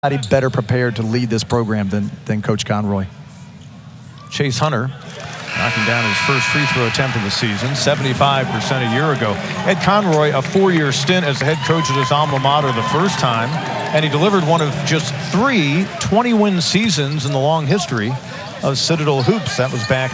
better prepared to lead this program than Coach Conroy. Chase Hunter knocking down his first free throw attempt of the season, 75% a year ago. Ed Conroy, a 4-year stint as the head coach at his alma mater the first time, and he delivered one of just 3 20-win seasons in the long history of Citadel hoops. That was back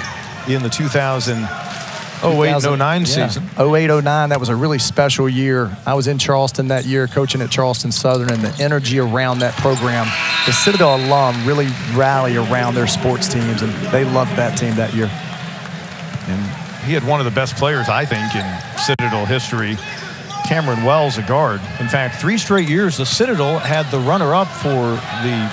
in the 2008-09 season. 08-09, that was a really special year. I was in Charleston that year, coaching at Charleston Southern, and the energy around that program, the Citadel alum really rally around their sports teams, and they loved that team that year. And he had one of the best players, I think, in Citadel history, Cameron Wells, a guard. In fact, 3 straight years, the Citadel had the runner-up for the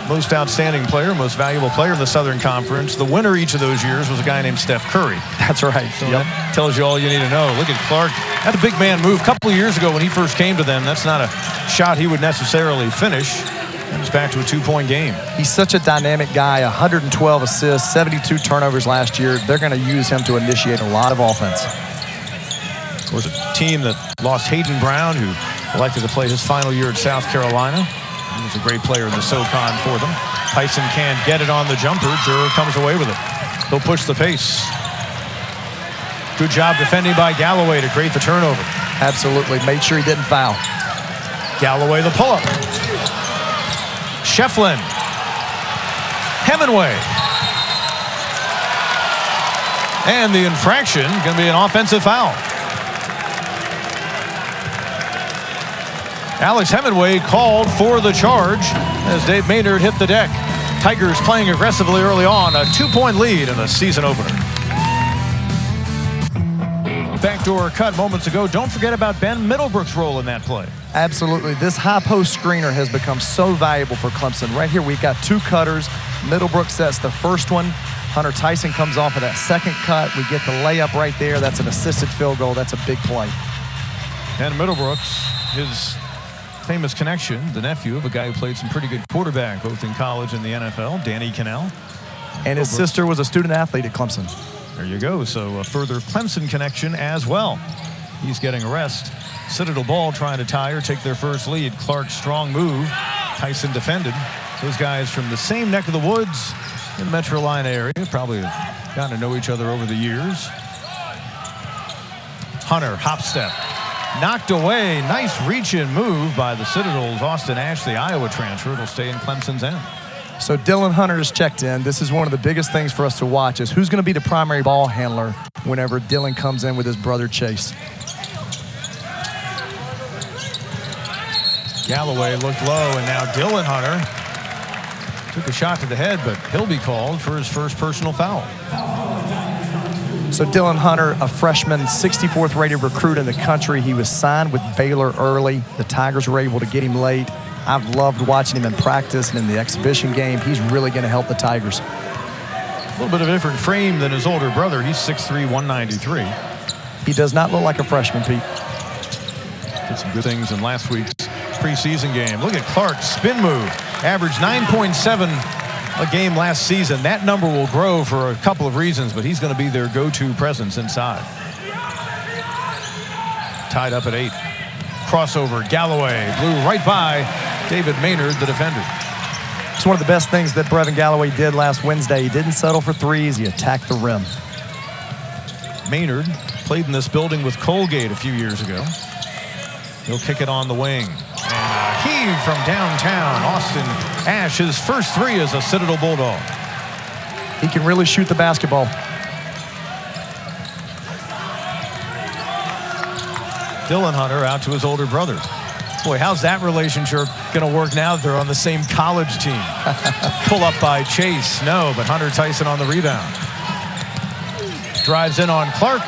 most outstanding player, most valuable player in the Southern Conference. The winner each of those years was a guy named Steph Curry. That's right. So that tells you all you need to know. Look at Clark. Had a big man move a couple of years ago when he first came to them. That's not a shot he would necessarily finish. And it's back to a 2-point game. He's such a dynamic guy, 112 assists, 72 turnovers last year. They're going to use him to initiate a lot of offense. It was a team that lost Hayden Brown, who elected to play his final year at South Carolina. He was a great player in the SoCon for them. Tyson can't get it on the jumper. Durer comes away with it. He'll push the pace. Good job defending by Galloway to create the turnover. Absolutely. Made sure he didn't foul. Galloway the pull-up. Schieffelin. Hemingway. And the infraction going to be an offensive foul. Alex Hemingway called for the charge as Dave Maynard hit the deck. Tigers playing aggressively early on, a 2-point lead in the season opener. Backdoor cut moments ago. Don't forget about Ben Middlebrook's role in that play. Absolutely. This high post screener has become so valuable for Clemson. Right here, we've got 2 cutters. Middlebrook sets the first one. Hunter Tyson comes off of that second cut. We get the layup right there. That's an assisted field goal. That's a big play. And Middlebrooks, his famous connection, the nephew of a guy who played some pretty good quarterback, both in college and the NFL, Danny Cannell. And his sister was a student athlete at Clemson. There you go. So a further Clemson connection as well. He's getting a rest. Citadel ball trying to tie or take their first lead. Clark's strong move. Tyson defended. Those guys from the same neck of the woods in the Metro Atlanta area probably have gotten to know each other over the years. Hunter, hop step. Knocked away. Nice reach-in move by the Citadel's Austin Ash, the Iowa transfer. It'll stay in Clemson's end. So Dylan Hunter is checked in. This is one of the biggest things for us to watch is who's going to be the primary ball handler whenever Dylan comes in with his brother Chase. Galloway looked low, and now Dylan Hunter took a shot to the head, but he'll be called for his first personal foul. So Dylan Hunter, a freshman, 64th rated recruit in the country. He was signed with Baylor early. The Tigers were able to get him late. I've loved watching him in practice and in the exhibition game. He's really going to help the Tigers. A little bit of a different frame than his older brother. He's 6'3", 193. He does not look like a freshman, Pete. Did some good things in last week's preseason game. Look at Clark's spin move. Averaged 9.7 a game last season. That number will grow for a couple of reasons, but he's going to be their go-to presence inside. Tied up at 8. Crossover, Galloway blew right by David Maynard, the defender. It's one of the best things that Brevin Galloway did last Wednesday. He didn't settle for threes. He attacked the rim. Maynard played in this building with Colgate a few years ago. He'll kick it on the wing. And a heave from downtown. Austin Ash, his first 3 as a Citadel Bulldog. He can really shoot the basketball. Dylan Hunter out to his older brother. Boy, how's that relationship going to work now that they're on the same college team? Pull up by Chase. No, but Hunter Tyson on the rebound. Drives in on Clark.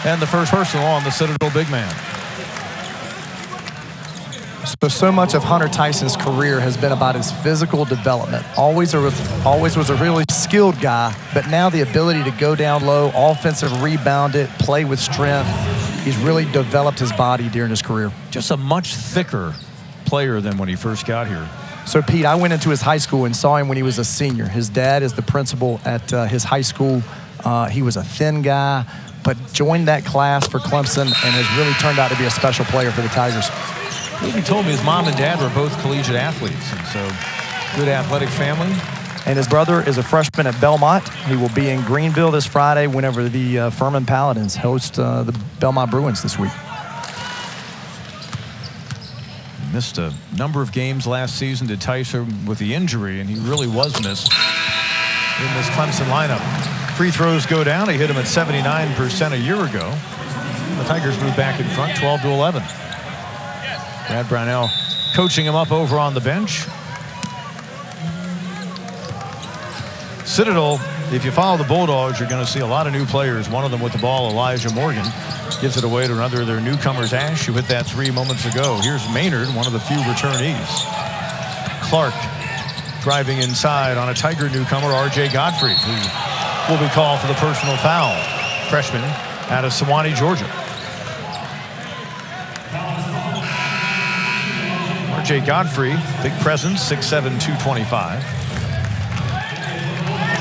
And the first personal on the Citadel big man. So much of Hunter Tyson's career has been about his physical development. Always was a really skilled guy, but now the ability to go down low, offensive rebound it, play with strength. He's really developed his body during his career. Just a much thicker player than when he first got here. So, Pete, I went into his high school and saw him when he was a senior. His dad is the principal at his high school. He was a thin guy, but joined that class for Clemson and has really turned out to be a special player for the Tigers. He told me his mom and dad were both collegiate athletes, and so good athletic family. And his brother is a freshman at Belmont. He will be in Greenville this Friday whenever the Furman Paladins host the Belmont Bruins this week. He missed a number of games last season to Tyson with the injury, and he really was missed in this Clemson lineup. Free throws go down. He hit him at 79% a year ago. The Tigers move back in front, 12-11. Brad Brownell coaching him up over on the bench. Citadel, if you follow the Bulldogs, you're going to see a lot of new players. One of them with the ball, Elijah Morgan, gives it away to another of their newcomers, Ash, who hit that 3 moments ago. Here's Maynard, one of the few returnees. Clark driving inside on a Tiger newcomer, R.J. Godfrey, who will be called for the personal foul. Freshman out of Sewanee, Georgia. R.J. Godfrey, big presence, 6'7", 225.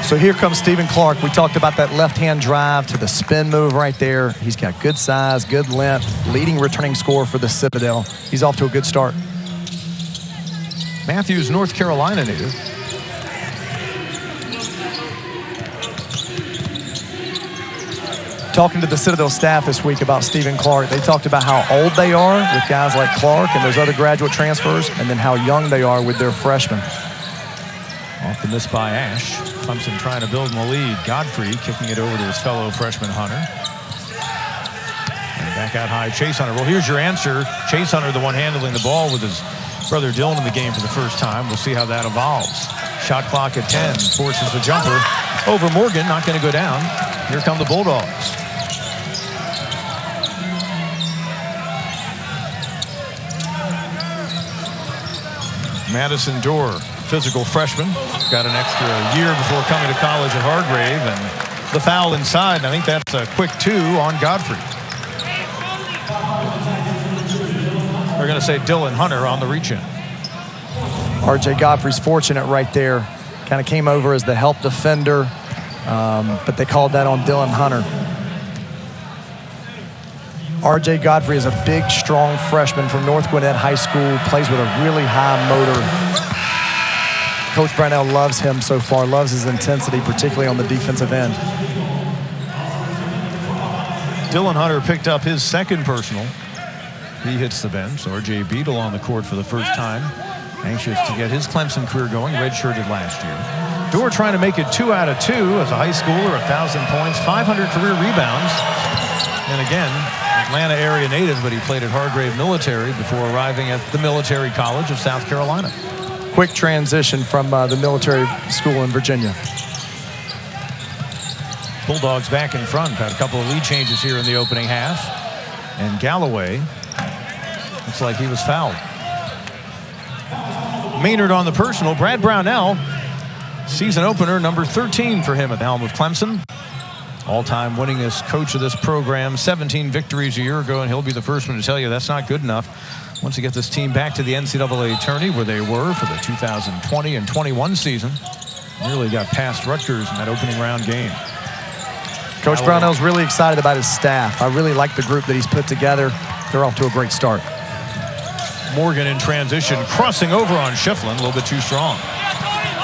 So here comes Stephen Clark. We talked about that left-hand drive to the spin move right there. He's got good size, good length, leading returning scorer for the Citadel. He's off to a good start. Matthews, North Carolina native. Talking to the Citadel staff this week about Stephen Clark, they talked about how old they are with guys like Clark and those other graduate transfers, and then how young they are with their freshmen. Off the miss by Ash. Clemson trying to build him a lead. Godfrey kicking it over to his fellow freshman Hunter. And back out high, Chase Hunter. Well, here's your answer. Chase Hunter, the one handling the ball with his brother Dylan in the game for the first time. We'll see how that evolves. Shot clock at 10. Forces the jumper over Morgan. Not going to go down. Here come the Bulldogs. Madison Dorr, physical freshman, got an extra year before coming to college at Hargrave, and the foul inside, and I think that's a quick 2 on Godfrey. We're going to say Dylan Hunter on the reach-in. R.J. Godfrey's fortunate right there. Kind of came over as the help defender, but they called that on Dylan Hunter. R.J. Godfrey is a big, strong freshman from North Gwinnett High School, plays with a really high motor. Coach Brownell loves him so far, loves his intensity, particularly on the defensive end. Dylan Hunter picked up his second personal. He hits the bench. R.J. Beadle on the court for the first time. Anxious to get his Clemson career going, redshirted last year. Dorr trying to make it 2 out of 2 as a high schooler, 1,000 points, 500 career rebounds. And again, Atlanta area native, but he played at Hargrave Military before arriving at the Military College of South Carolina. Quick transition from the military school in Virginia. Bulldogs back in front. Had a couple of lead changes here in the opening half. And Galloway looks like he was fouled. Maynard on the personal. Brad Brownell, season opener, number 13 for him at the helm of Clemson. All-time winningest coach of this program, 17 victories a year ago, and he'll be the first one to tell you that's not good enough. Once you get this team back to the NCAA tourney where they were for the 2020 and 21 season, nearly got past Rutgers in that opening round game. Coach Brownell's really excited about his staff. I really like the group that he's put together. They're off to a great start. Morgan in transition, crossing over on Schieffelin, a little bit too strong.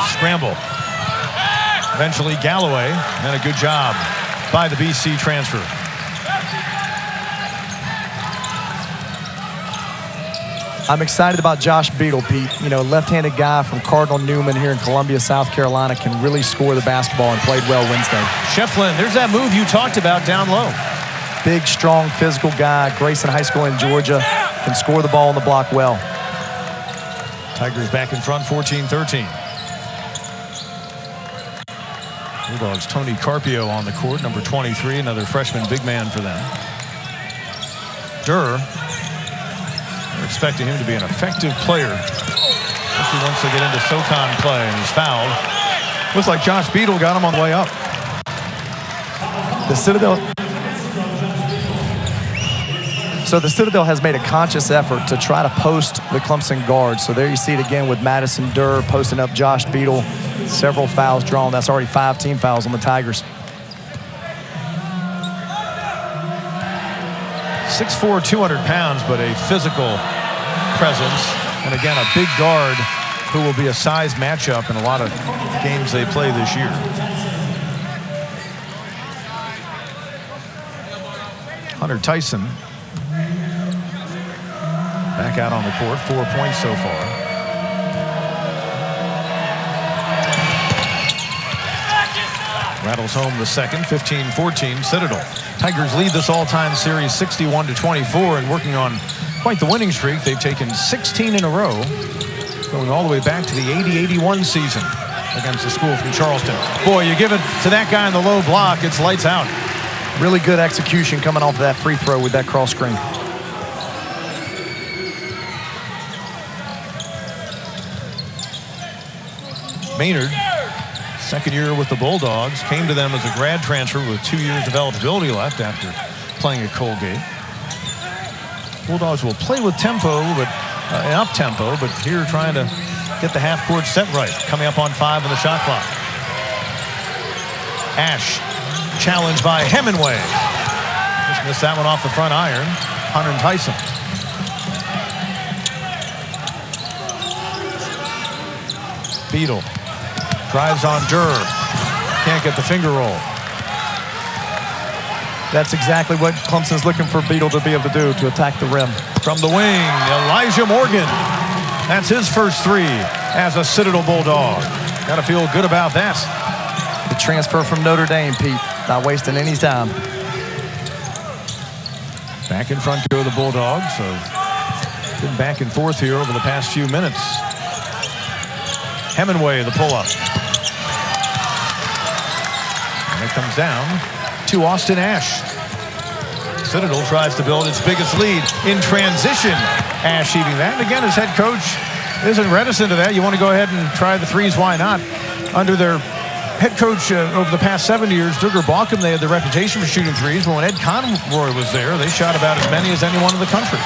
Scramble. Eventually Galloway, and a good job by the BC transfer. I'm excited about Josh Beadle, Pete. You know, left-handed guy from Cardinal Newman here in Columbia, South Carolina, can really score the basketball and played well Wednesday. Schieffelin, there's that move you talked about down low. Big, strong, physical guy. Grayson High School in Georgia. Can score the ball on the block well. Tigers back in front, 14-13. Bulldogs, Tony Carpio on the court, number 23, another freshman big man for them. Durr, they're expecting him to be an effective player, especially once they get into SoCon play, and he's fouled. Looks like Josh Beadle got him on the way up. The Citadel has made a conscious effort to try to post the Clemson guards. So there you see it again with Madison Durr posting up Josh Beadle. Several fouls drawn. That's already 5 team fouls on the Tigers. 6'4", 200 pounds, but a physical presence. And again, a big guard who will be a size matchup in a lot of games they play this year. Hunter Tyson back out on the court, 4 points so far. Rattles home the second, 15-14 Citadel. Tigers lead this all-time series 61-24 and working on quite the winning streak. They've taken 16 in a row, going all the way back to the 80-81 season against the school from Charleston. Boy, you give it to that guy in the low block, it's lights out. Really good execution coming off of that free throw with that cross screen. Maynard, second year with the Bulldogs, came to them as a grad transfer with 2 years of eligibility left after playing at Colgate. Bulldogs will play with tempo, but up tempo, but here trying to get the half-court set right. Coming up on 5 on the shot clock. Ash, challenged by Hemingway. Just missed that one off the front iron. Hunter and Tyson. Beadle drives on Durr. Can't get the finger roll. That's exactly what Clemson's looking for Beadle to be able to do, to attack the rim. From the wing, Elijah Morgan. That's his first three as a Citadel Bulldog. Got to feel good about that. The transfer from Notre Dame, Pete. Not wasting any time. Back in front go the Bulldogs. So been back and forth here over the past few minutes. Hemingway, the pull-up. And it comes down to Austin Ash. Citadel tries to build its biggest lead in transition. Ash eating that. And again, his head coach isn't reticent to that. You want to go ahead and try the threes, why not? Under their head coach over the past 7 years, Duggar Balkum, they had the reputation for shooting threes. But when Ed Conroy was there, they shot about as many as anyone in the country.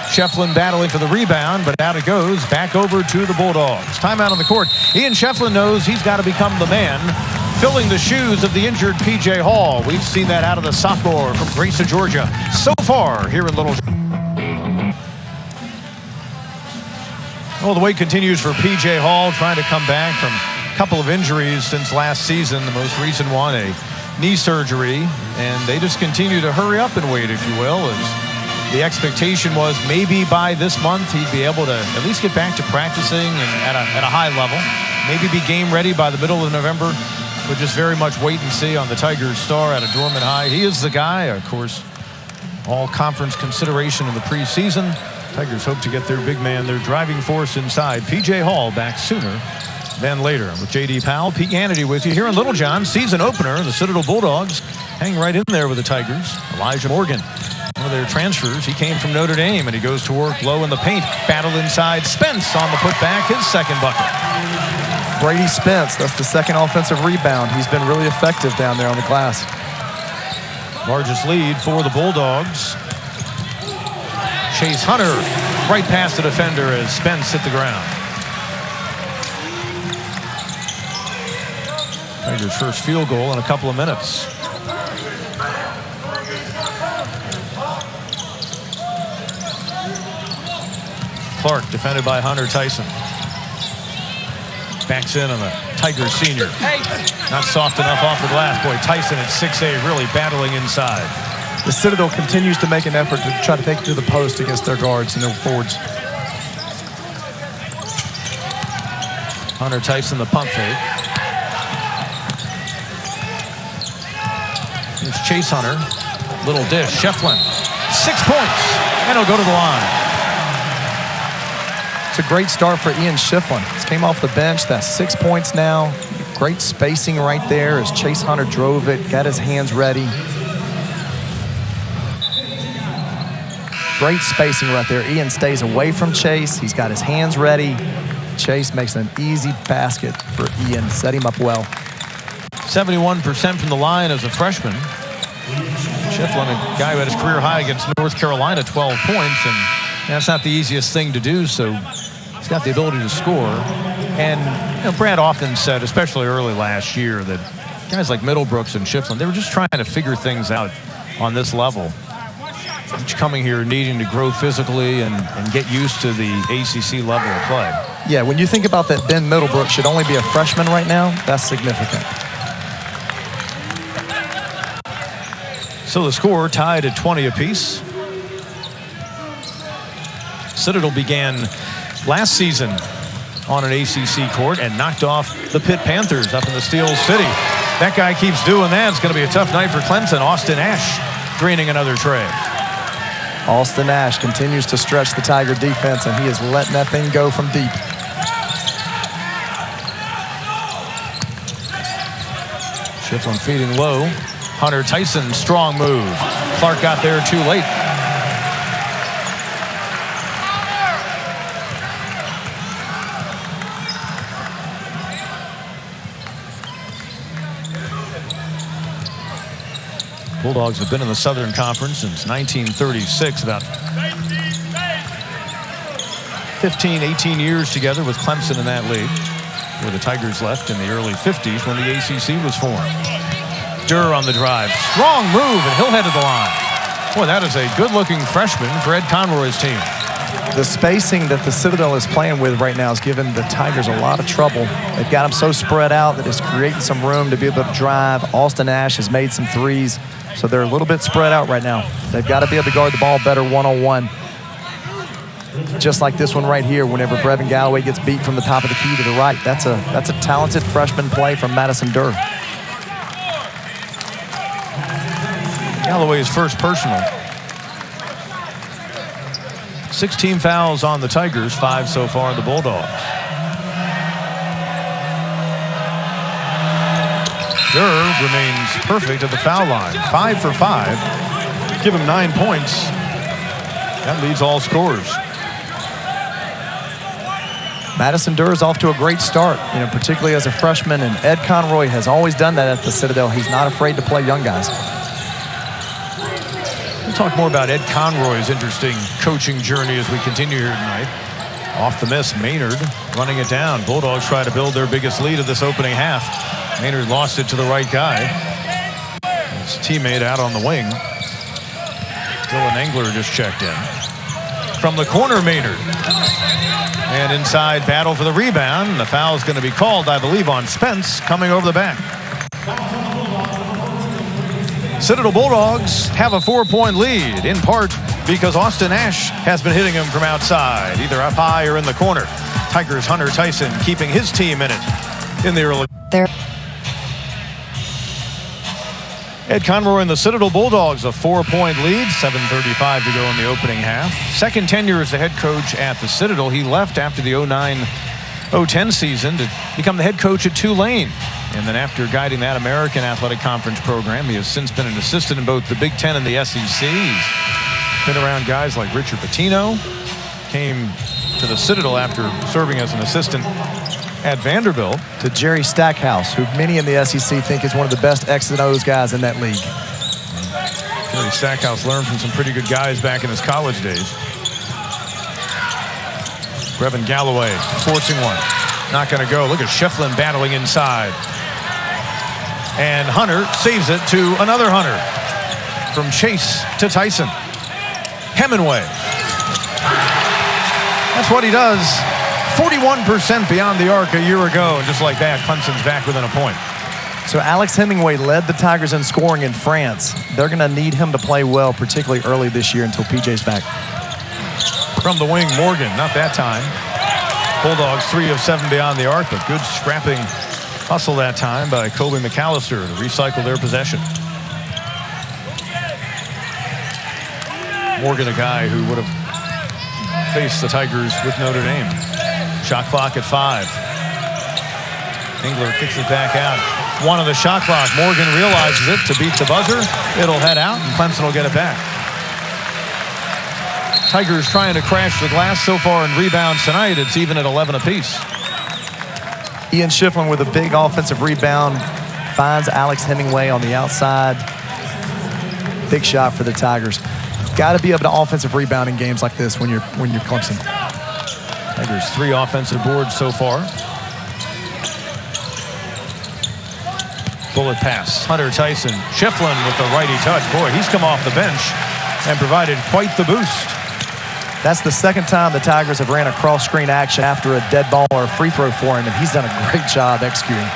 Schieffelin battling for the rebound, but out it goes. Back over to the Bulldogs. Timeout on the court. Ian Schieffelin knows he's got to become the man, filling the shoes of the injured P.J. Hall. We've seen that out of the sophomore from Grace of Georgia so far here in Little. Well, the wait continues for P.J. Hall, trying to come back from a couple of injuries since last season. The most recent one, a knee surgery, and they just continue to hurry up and wait, if you will, as the expectation was maybe by this month he'd be able to at least get back to practicing and at a high level. Maybe be game ready by the middle of November, but just very much wait and see on the Tigers star out of Dorman High. He is the guy, of course, all conference consideration in the preseason. Tigers hope to get their big man, their driving force inside. P.J. Hall back sooner than later. With J.D. Powell, Pete Hannity with you here in Littlejohn. Season opener, the Citadel Bulldogs hang right in there with the Tigers. Elijah Morgan, one of their transfers. He came from Notre Dame, and he goes to work low in the paint. Battle inside. Spence on the putback, his second bucket. Brady Spence, that's the second offensive rebound. He's been really effective down there on the glass. Largest lead for the Bulldogs. Chase Hunter right past the defender as Spence hit the ground. Tigers' first field goal in a couple of minutes. Clark defended by Hunter Tyson. Backs in on the Tigers senior. Not soft enough off the glass. Boy, Tyson at 6'8", really battling inside. The Citadel continues to make an effort to try to take it to the post against their guards and their forwards. Hunter Tyson, the pump fake. Here's Chase Hunter. Little dish. Schieffelin. 6 points. And he'll go to the line. It's a great start for Ian Schieffelin. He came off the bench. That's 6 points now. Great spacing right there as Chase Hunter drove it, got his hands ready. Great spacing right there. Ian stays away from Chase. He's got his hands ready. Chase makes an easy basket for Ian. Set him up well. 71% from the line as a freshman. Schieffelin, a guy who had his career high against North Carolina, 12 points, and that's not the easiest thing to do, so he's got the ability to score. And Brad often said, especially early last year, that guys like Middlebrooks and Schieffelin, they were just trying to figure things out on this level. Each coming here needing to grow physically and get used to the ACC level of play. Yeah, when you think about that Ben Middlebrook should only be a freshman right now, that's significant. So the score tied at 20 apiece. Citadel began last season on an ACC court and knocked off the Pitt Panthers up in the Steel City. That guy keeps doing that. It's going to be a tough night for Clemson. Austin Ash greening another tray. Austin Ash continues to stretch the Tiger defense, and he is letting that thing go from deep. Schieffelin feeding low. Hunter Tyson, strong move. Clark got there too late. Bulldogs have been in the Southern Conference since 1936, about 15, 18 years together with Clemson in that league, where the Tigers left in the early 50s when the ACC was formed. Durr on the drive. Strong move, and he'll head to the line. Boy, that is a good-looking freshman for Ed Conroy's team. The spacing that the Citadel is playing with right now is giving the Tigers a lot of trouble. They've got them so spread out that it's creating some room to be able to drive. Austin Ash has made some threes, so they're a little bit spread out right now. They've got to be able to guard the ball better one-on-one. Just like this one right here, whenever Brevin Galloway gets beat from the top of the key to the right. That's a talented freshman play from Madison Durr. Galloway's first personal. 16 fouls on the Tigers, 5 so far on the Bulldogs. Durr remains perfect at the foul line. 5 for 5. Give him 9 points. That leads all scorers. Madison Durr is off to a great start, particularly as a freshman, and Ed Conroy has always done that at the Citadel. He's not afraid to play young guys. We'll talk more about Ed Conroy's interesting coaching journey as we continue here tonight. Off the miss, Maynard running it down. Bulldogs try to build their biggest lead of this opening half. Maynard lost it to the right guy. His teammate out on the wing. Dylan Engler just checked in. From the corner, Maynard. And inside battle for the rebound. The foul is going to be called, I believe, on Spence coming over the back. Citadel Bulldogs have a 4-point lead, in part because Austin Ash has been hitting them from outside, either up high or in the corner. Tigers' Hunter Tyson keeping his team in it in the early. Ed Conroy and the Citadel Bulldogs, a 4-point lead, 7:35 to go in the opening half. Second tenure as the head coach at the Citadel. He left after the 09-010 season to become the head coach at Tulane. And then after guiding that American Athletic Conference program, he has since been an assistant in both the Big Ten and the SEC. He's been around guys like Richard Pitino. Came to the Citadel after serving as an assistant at Vanderbilt. To Jerry Stackhouse, who many in the SEC think is one of the best X and O's guys in that league. Jerry Stackhouse learned from some pretty good guys back in his college days. Brevin Galloway forcing one. Not going to go. Look at Schieffelin battling inside. And Hunter saves it to another Hunter. From Chase to Tyson. Hemingway. That's what he does. 41% beyond the arc a year ago. And just like that, Clemson's back within a point. So Alex Hemingway led the Tigers in scoring in France. They're going to need him to play well, particularly early this year until PJ's back. From the wing, Morgan. Not that time. Bulldogs 3 of 7 beyond the arc, but good scrapping hustle that time by Kobe McAllister to recycle their possession. Morgan, a guy who would have faced the Tigers with Notre Dame. Shot clock at 5. Engler kicks it back out. One on the shot clock. Morgan realizes it to beat the buzzer. It'll head out, and Clemson will get it back. Tigers trying to crash the glass so far in rebounds tonight. It's even at 11 apiece. Ian Schieffelin with a big offensive rebound. Finds Alex Hemingway on the outside. Big shot for the Tigers. Got to be able to offensive rebound in games like this when you're Clemson. Tigers 3 offensive boards so far. Bullet pass. Hunter Tyson. Schieffelin with the righty touch. Boy, he's come off the bench and provided quite the boost. That's the second time the Tigers have ran a cross-screen action after a dead ball or a free throw for him, and he's done a great job executing.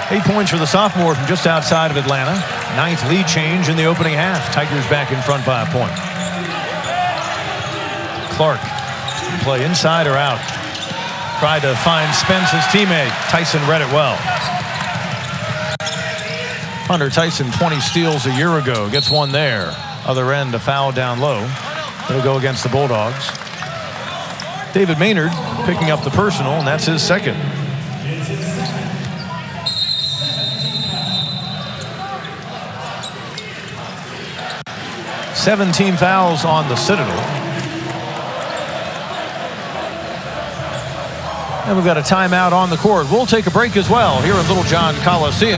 8 points for the sophomore from just outside of Atlanta. 9th lead change in the opening half. Tigers back in front by a point. Clark, play inside or out. Tried to find Spence, his teammate. Tyson read it well. Hunter Tyson, 20 steals a year ago. Gets one there. Other end, a foul down low. It'll go against the Bulldogs. David Maynard picking up the personal, and that's his second. "17 fouls on the Citadel. And we've got a timeout on the court. We'll take a break as well here at Littlejohn Coliseum.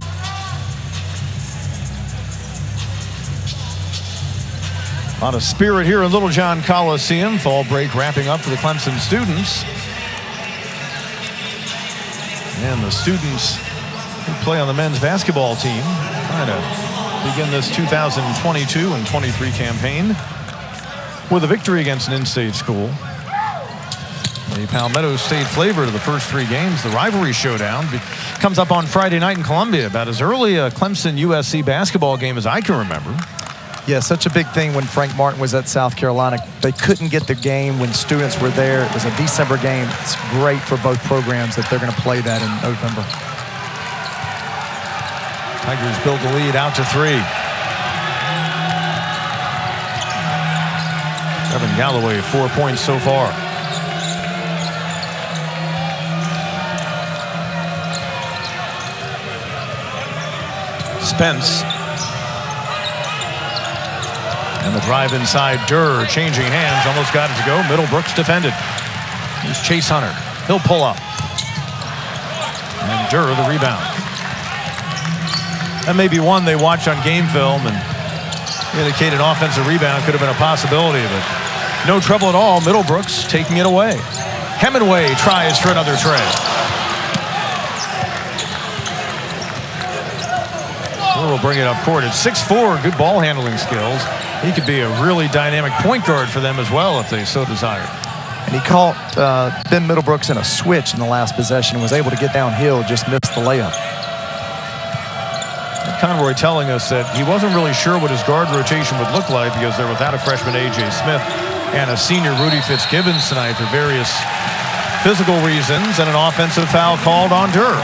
A lot of spirit here in Littlejohn Coliseum. Fall break wrapping up for the Clemson students. And the students who play on the men's basketball team trying to begin this 2022 and 23 campaign with a victory against an in-state school. The Palmetto State flavor to the first 3 games. The rivalry showdown comes up on Friday night in Columbia, about as early a Clemson-USC basketball game as I can remember. Yeah, such a big thing when Frank Martin was at South Carolina. They couldn't get the game when students were there. It was a December game. It's great for both programs that they're going to play that in November. Tigers build the lead out to 3. Evan Galloway, 4 points so far. Spence. And the drive inside, Durr changing hands, almost got it to go. Middlebrooks defended. Here's Chase Hunter. He'll pull up. And Durr the rebound. That may be one they watch on game film and indicated offensive rebound could have been a possibility, but no trouble at all. Middlebrooks taking it away. Hemingway tries for another tray. We'll bring it up court at 6'4", good ball handling skills. He could be a really dynamic point guard for them as well if they so desire. And he caught Ben Middlebrooks in a switch in the last possession, was able to get downhill, just missed the layup. Conroy telling us that he wasn't really sure what his guard rotation would look like because they're without a freshman A.J. Smith and a senior Rudy Fitzgibbons tonight for various physical reasons, and an offensive foul called on Durr.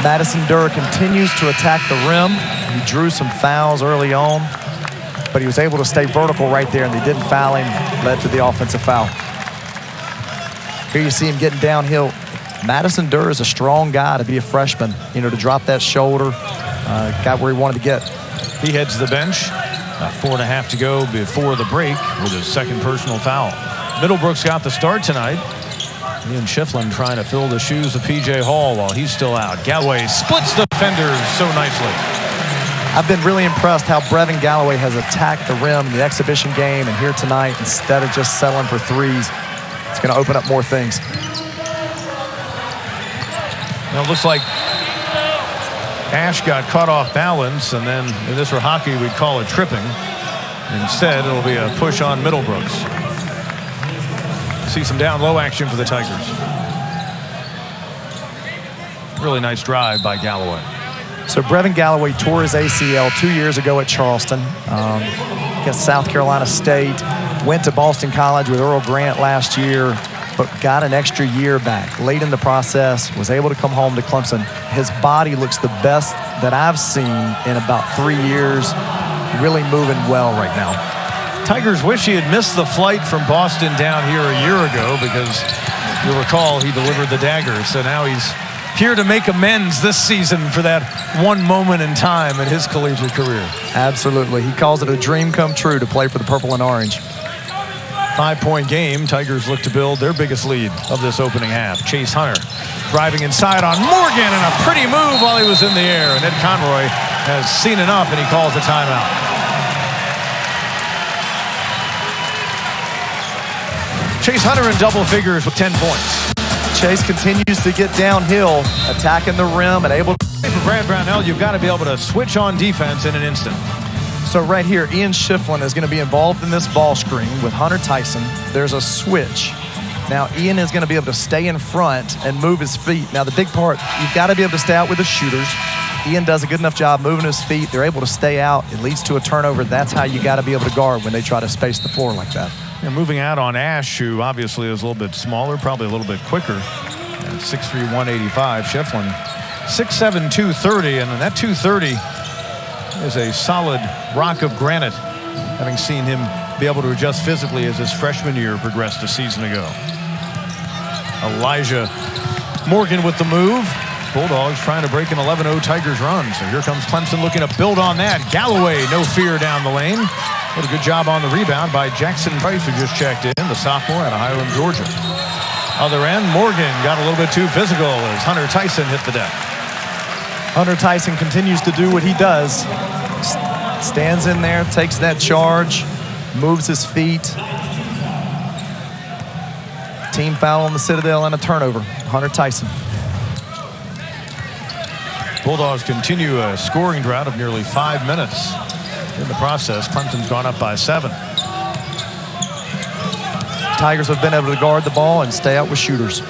Madison Durr continues to attack the rim. He drew some fouls early on, but he was able to stay vertical right there, and they didn't foul him, led to the offensive foul. Here you see him getting downhill. Madison Durr is a strong guy to be a freshman, you know, to drop that shoulder, got where he wanted to get. He heads to the bench. 4.5 to go before the break with his second personal foul. Middlebrooks got the start tonight. Ian Schieffelin trying to fill the shoes of P.J. Hall while he's still out. Galloway splits defenders so nicely. I've been really impressed how Brevin Galloway has attacked the rim in the exhibition game and here tonight instead of just settling for threes. It's going to open up more things. Now it looks like Ash got caught off balance, and then if this were hockey, we'd call it tripping. Instead, it'll be a push on Middlebrooks. See some down low action for the Tigers. Really nice drive by Galloway. So Brevin Galloway tore his ACL 2 years ago at Charleston against South Carolina State. Went to Boston College with Earl Grant last year, but got an extra year back. Late in the process, was able to come home to Clemson. His body looks the best that I've seen in about 3 years. Really moving well right now. Tigers wish he had missed the flight from Boston down here a year ago because you'll recall he delivered the dagger. So now he's here to make amends this season for that one moment in time in his collegiate career. Absolutely. He calls it a dream come true to play for the Purple and Orange. 5-point game. Tigers look to build their biggest lead of this opening half. Chase Hunter driving inside on Morgan, and a pretty move while he was in the air. And Ed Conroy has seen enough, and he calls a timeout. Chase Hunter in double figures with 10 points. Chase continues to get downhill, attacking the rim and able to... For Brad Brownell, you've got to be able to switch on defense in an instant. So right here, Ian Schieffelin is going to be involved in this ball screen with Hunter Tyson. There's a switch. Now, Ian is going to be able to stay in front and move his feet. Now, the big part, you've got to be able to stay out with the shooters. Ian does a good enough job moving his feet. They're able to stay out. It leads to a turnover. That's how you got to be able to guard when they try to space the floor like that. Yeah, moving out on Ash, who obviously is a little bit smaller, probably a little bit quicker. 6'3", 185. Schieffelin, 6'7", 230, and that 230 is a solid rock of granite, having seen him be able to adjust physically as his freshman year progressed a season ago. Elijah Morgan with the move. Bulldogs trying to break an 11-0 Tigers run. So here comes Clemson looking to build on that. Galloway, no fear down the lane. What a good job on the rebound by Jackson Price, who just checked in, the sophomore out of Hiram, Georgia. Other end, Morgan got a little bit too physical as Hunter Tyson hit the deck. Hunter Tyson continues to do what he does. Stands in there, takes that charge, moves his feet. Team foul on the Citadel and a turnover. Hunter Tyson. Bulldogs continue a scoring drought of nearly 5 minutes. In the process, Clemson's gone up by 7. Tigers have been able to guard the ball and stay out with shooters.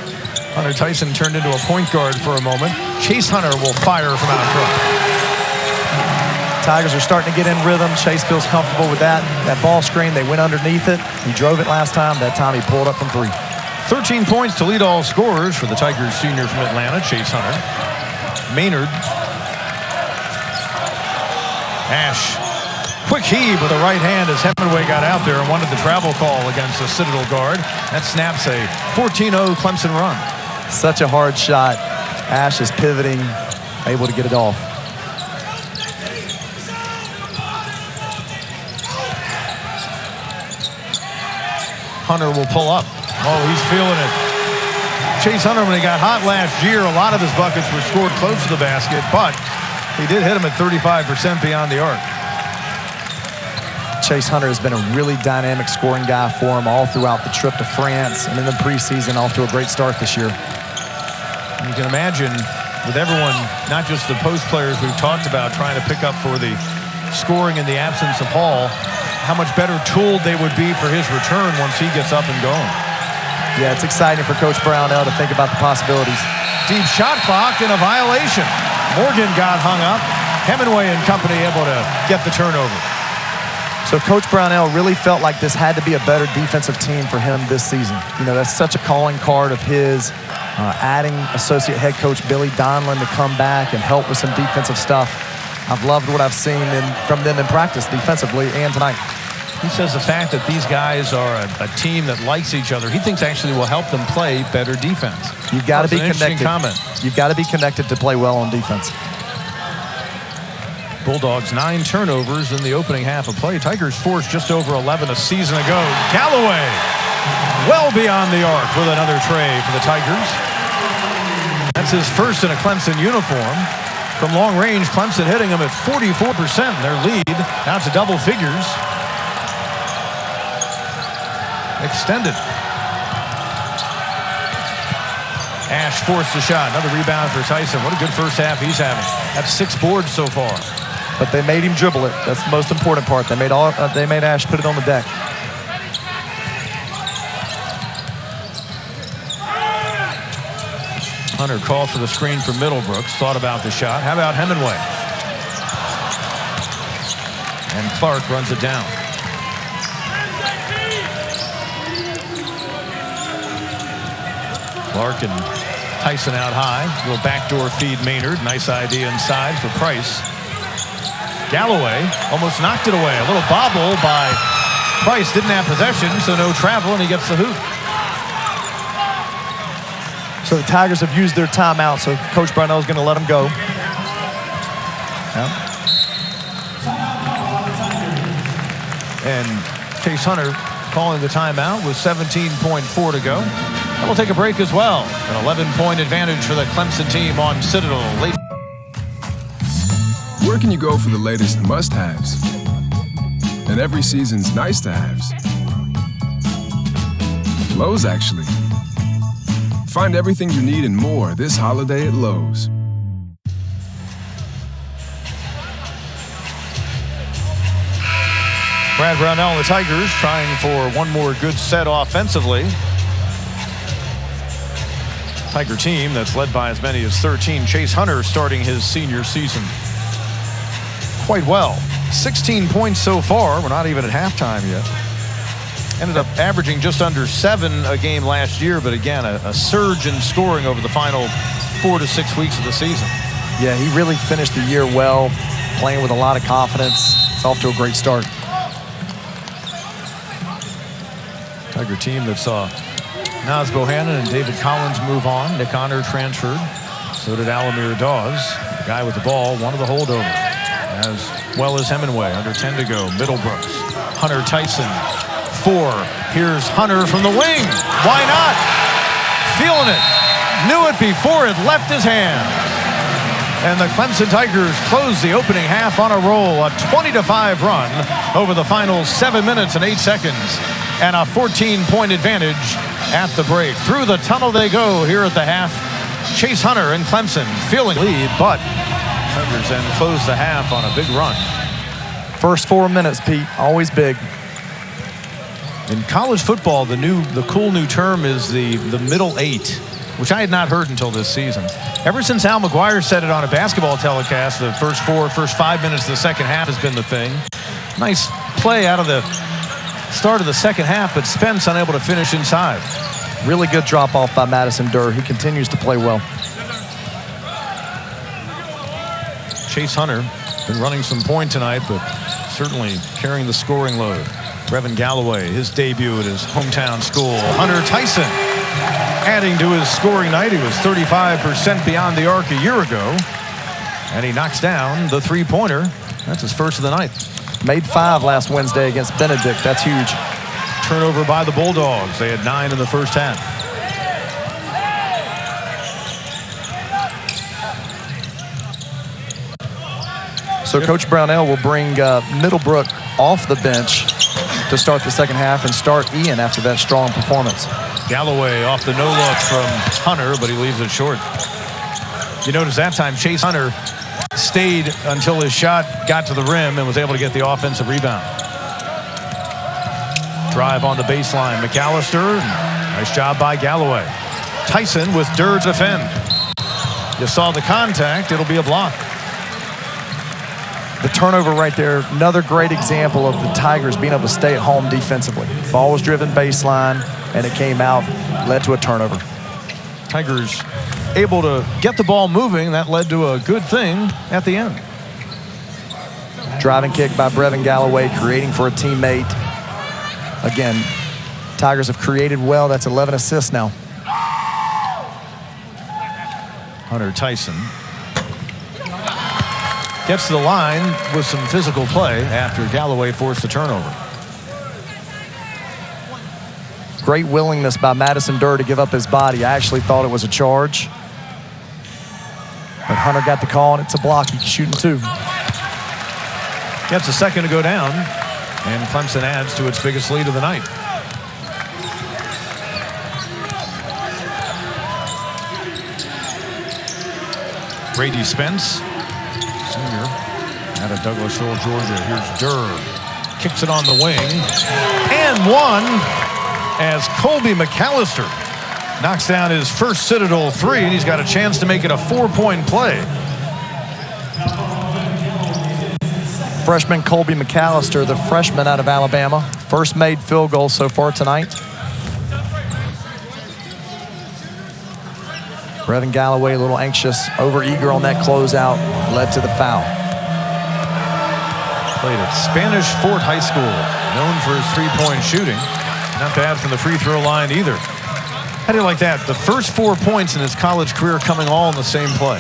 Hunter Tyson turned into a point guard for a moment. Chase Hunter will fire from out front. Tigers are starting to get in rhythm. Chase feels comfortable with that. That ball screen, they went underneath it. He drove it last time. That time he pulled up from 3. 13 points to lead all scorers for the Tigers senior from Atlanta, Chase Hunter. Maynard. Ash. Quick heave with the right hand as Hemingway got out there and wanted the travel call against the Citadel guard. That snaps a 14-0 Clemson run. Such a hard shot. Ash is pivoting, able to get it off. Hunter will pull up. Oh, he's feeling it. Chase Hunter, when he got hot last year, a lot of his buckets were scored close to the basket, but he did hit him at 35% beyond the arc. Chase Hunter has been a really dynamic scoring guy for him all throughout the trip to France and in the preseason, off to a great start this year. You can imagine with everyone, not just the post players we've talked about, trying to pick up for the scoring in the absence of Hall, how much better tooled they would be for his return once he gets up and going. Yeah, it's exciting for Coach Brownell to think about the possibilities. Deep shot clock and a violation. Morgan got hung up. Hemingway and company able to get the turnover. So Coach Brownell really felt like this had to be a better defensive team for him this season. You know, that's such a calling card of his. Adding associate head coach Billy Donlin to come back and help with some defensive stuff. I've loved what I've seen from them in practice defensively and tonight. He says the fact that these guys are a team that likes each other, he thinks actually will help them play better defense. You've got to be connected. Comment. You've got to be connected to play well on defense. Bulldogs 9 turnovers in the opening half of play. Tigers forced just over 11 a season ago. Galloway well beyond the arc with another tray for the Tigers. That's his first in a Clemson uniform. From long range, Clemson hitting him at 44%. Their lead now to double figures. Extended. Ash forced the shot. Another rebound for Tyson. What a good first half he's having. That's 6 boards so far. But they made him dribble it. That's the most important part. They made Ash put it on the deck. Hunter called for the screen from Middlebrooks. Thought about the shot. How about Hemingway? And Clark runs it down. Clark and Tyson out high. Little backdoor feed Maynard. Nice idea inside for Price. Galloway almost knocked it away. A little bobble by Price. Didn't have possession, so no travel, and he gets the hoop. So the Tigers have used their timeout, so Coach Brownell is going to let them go. Yeah. And Chase Hunter calling the timeout with 17.4 to go. And we'll take a break as well. An 11-point advantage for the Clemson team on Citadel. Late. Where can you go for the latest must-haves and every season's nice-to-haves? Lowe's, actually. Find everything you need and more this holiday at Lowe's. Brad Brownell and the Tigers trying for one more good set offensively. Tiger team that's led by as many as 13. Chase Hunter starting his senior season quite well. 16 points so far. We're not even at halftime yet. Ended up averaging just under 7 a game last year, but again, a surge in scoring over the final 4 to 6 weeks of the season. Yeah, he really finished the year well, playing with a lot of confidence. It's off to a great start. Tiger team that saw Naz Bohannon and David Collins move on. Nick Honor transferred. So did Alamir Dawes. The guy with the ball wanted the holdover, as well as Hemingway. Under 10 to go. Middlebrooks. Hunter Tyson. 4. Here's Hunter from the wing. Why not? Feeling it. Knew it before it left his hand. And the Clemson Tigers close the opening half on a roll. A 20-5 run over the final 7 minutes and 8 seconds. And a 14-point advantage at the break. Through the tunnel they go here at the half. Chase Hunter and Clemson feeling lead, but Tigers then close the half on a big run. First 4 minutes, Pete, always big. In college football, the cool new term is the middle 8, which I had not heard until this season. Ever since Al McGuire said it on a basketball telecast, the first 5 minutes of the second half has been the thing. Nice play out of the start of the second half, but Spence unable to finish inside. Really good drop off by Madison Durr. He continues to play well. Chase Hunter been running some point tonight, but certainly carrying the scoring load. Brevin Galloway, his debut at his hometown school. Hunter Tyson adding to his scoring night. He was 35% beyond the arc a year ago, and he knocks down the three-pointer. That's his first of the night. Made 5 last Wednesday against Benedict. That's huge. Turnover by the Bulldogs. They had 9 in the first half. So Coach Brownell will bring Middlebrook off the bench to start the second half and start Ian after that strong performance. Galloway off the no-look from Hunter, but he leaves it short. You notice that time Chase Hunter stayed until his shot got to the rim and was able to get the offensive rebound. Drive on the baseline. McAllister. Nice job by Galloway. Tyson with Durr to defend. You saw the contact. It'll be a block. The turnover right there, another great example of the Tigers being able to stay at home defensively. Ball was driven baseline, and it came out, led to a turnover. Tigers able to get the ball moving. That led to a good thing at the end. Driving kick by Brevin Galloway, creating for a teammate. Again, Tigers have created well. That's 11 assists now. Hunter Tyson gets to the line with some physical play after Galloway forced the turnover. Great willingness by Madison Durr to give up his body. I actually thought it was a charge. But Hunter got the call, and it's a block. He can shoot in 2. Gets a second to go down, and Clemson adds to its biggest lead of the night. Brady Spence, senior, out of Douglas Hall, Georgia. Here's Durr. Kicks it on the wing. And one as Colby McAllister knocks down his first Citadel 3, and he's got a chance to make it a 4-point play. Freshman Colby McAllister, the freshman out of Alabama. First made field goal so far tonight. Brevin Galloway a little anxious, over-eager on that closeout, led to the foul. Played at Spanish Fort High School, known for his three-point shooting. Not bad from the free throw line either. How do you like that? The first 4 points in his college career coming all in the same play.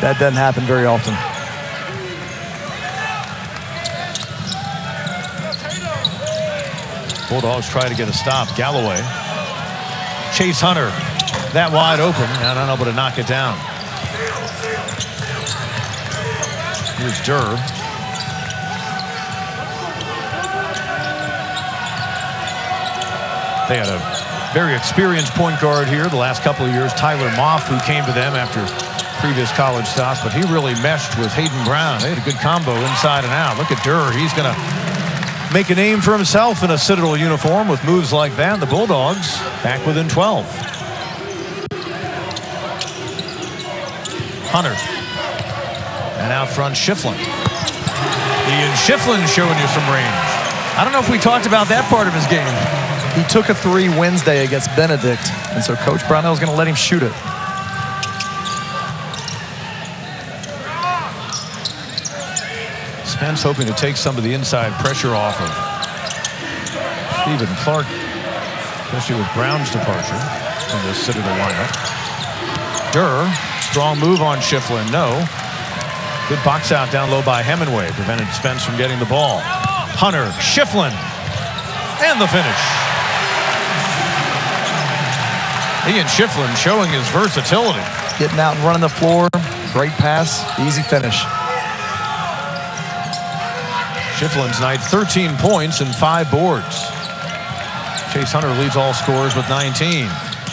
That doesn't happen very often. Bulldogs try to get a stop. Galloway. Chase Hunter. That wide open and unable to knock it down. Here's Durr. They had a very experienced point guard here the last couple of years, Tyler Moff, who came to them after previous college stops, but he really meshed with Hayden Brown. They had a good combo inside and out. Look at Durr. He's going to make a name for himself in a Citadel uniform with moves like that. The Bulldogs back within 12. Hunter. And out front, Schieffelin. Ian Schieffelin showing you some range. I don't know if we talked about that part of his game. He took a 3 Wednesday against Benedict, and so Coach Brownell's going to let him shoot it. Spence hoping to take some of the inside pressure off of Stephen Clark, especially with Brown's departure from the Citadel lineup. Durr, strong move on Schieffelin. No. Good box out down low by Hemingway. Prevented Spence from getting the ball. Hunter, Schieffelin, and the finish. Ian Schieffelin showing his versatility. Getting out and running the floor. Great pass. Easy finish. Schieffelin's night, 13 points and 5 boards. Chase Hunter leads all scorers with 19.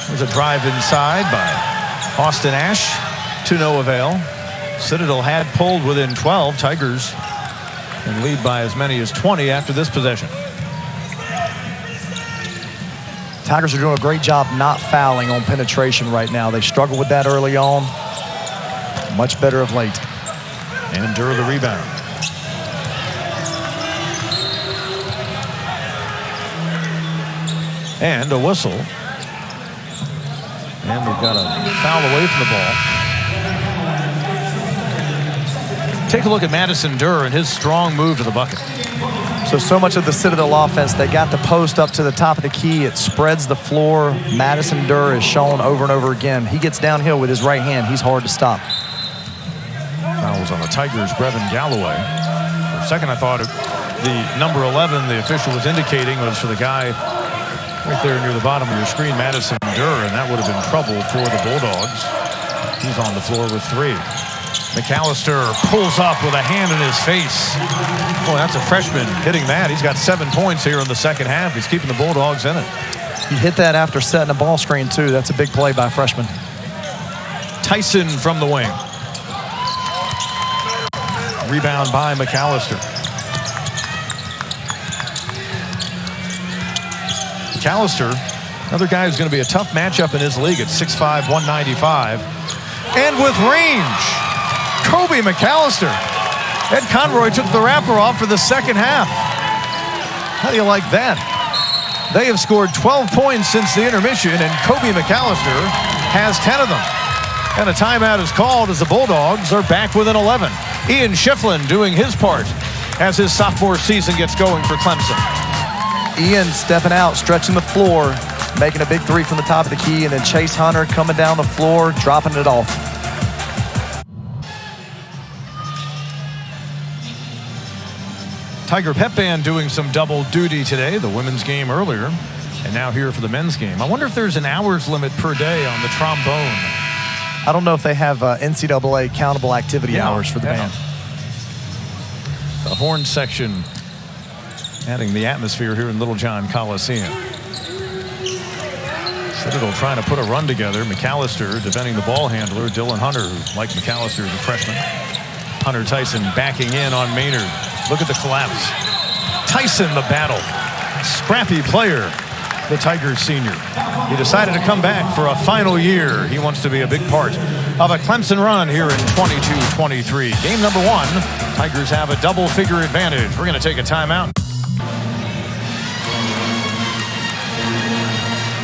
There's a drive inside by Austin Ash to no avail. Citadel had pulled within 12. Tigers can lead by as many as 20 after this possession. Tigers are doing a great job not fouling on penetration right now. They struggled with that early on. Much better of late. And Durr the rebound. And a whistle. And we've got a foul away from the ball. Take a look at Madison Durr and his strong move to the bucket. So much of the Citadel offense, they got the post up to the top of the key. It spreads the floor. Madison Durr is shown over and over again. He gets downhill with his right hand. He's hard to stop. Fouls on the Tigers, Brevin Galloway. For a second, I thought the number 11 the official was indicating was for the guy right there near the bottom of your screen, Madison Durr, and that would have been trouble for the Bulldogs. He's on the floor with 3. McAllister pulls up with a hand in his face. Boy, that's a freshman hitting that. He's got 7 points here in the second half. He's keeping the Bulldogs in it. He hit that after setting a ball screen, too. That's a big play by a freshman. Tyson from the wing. Rebound by McAllister. McAllister, another guy who's going to be a tough matchup in his league at 6'5", 195. And with range, Kobe McAllister. Ed Conroy took the wrapper off for the second half. How do you like that? They have scored 12 points since the intermission, and Kobe McAllister has 10 of them. And a timeout is called as the Bulldogs are back within 11. Ian Schieffelin doing his part as his sophomore season gets going for Clemson. Ian stepping out, stretching the floor, making a big 3 from the top of the key, and then Chase Hunter coming down the floor, dropping it off. Tiger Pep Band doing some double duty today, the women's game earlier, and now here for the men's game. I wonder if there's an hours limit per day on the trombone. I don't know if they have NCAA countable activity hours for the band. The horn section adding the atmosphere here in Littlejohn Coliseum. Citadel trying to put a run together. McAllister defending the ball handler, Dylan Hunter, who, like McAllister, is a freshman. Hunter Tyson backing in on Maynard. Look at the collapse. Tyson, the battle. Scrappy player, the Tigers senior. He decided to come back for a final year. He wants to be a big part of a Clemson run here in 22-23. Game number 1, Tigers have a double-figure advantage. We're going to take a timeout.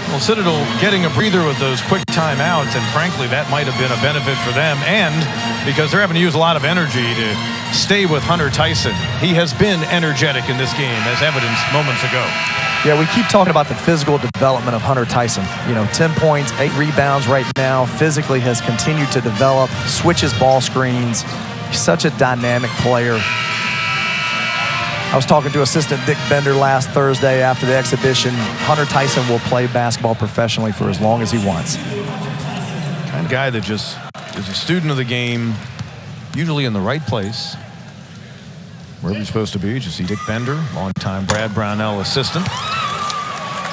Well, Citadel getting a breather with those quick timeouts, and frankly, that might have been a benefit for them, and because they're having to use a lot of energy to stay with Hunter Tyson. He has been energetic in this game, as evidenced moments ago. Yeah, we keep talking about the physical development of Hunter Tyson. 10 points, 8 rebounds right now. Physically has continued to develop, switches ball screens. He's such a dynamic player. I was talking to assistant Dick Bender last Thursday after the exhibition. Hunter Tyson will play basketball professionally for as long as he wants. Kind of guy that just is a student of the game, usually in the right place, wherever he's supposed to be. Just see Dick Bender, longtime Brad Brownell assistant.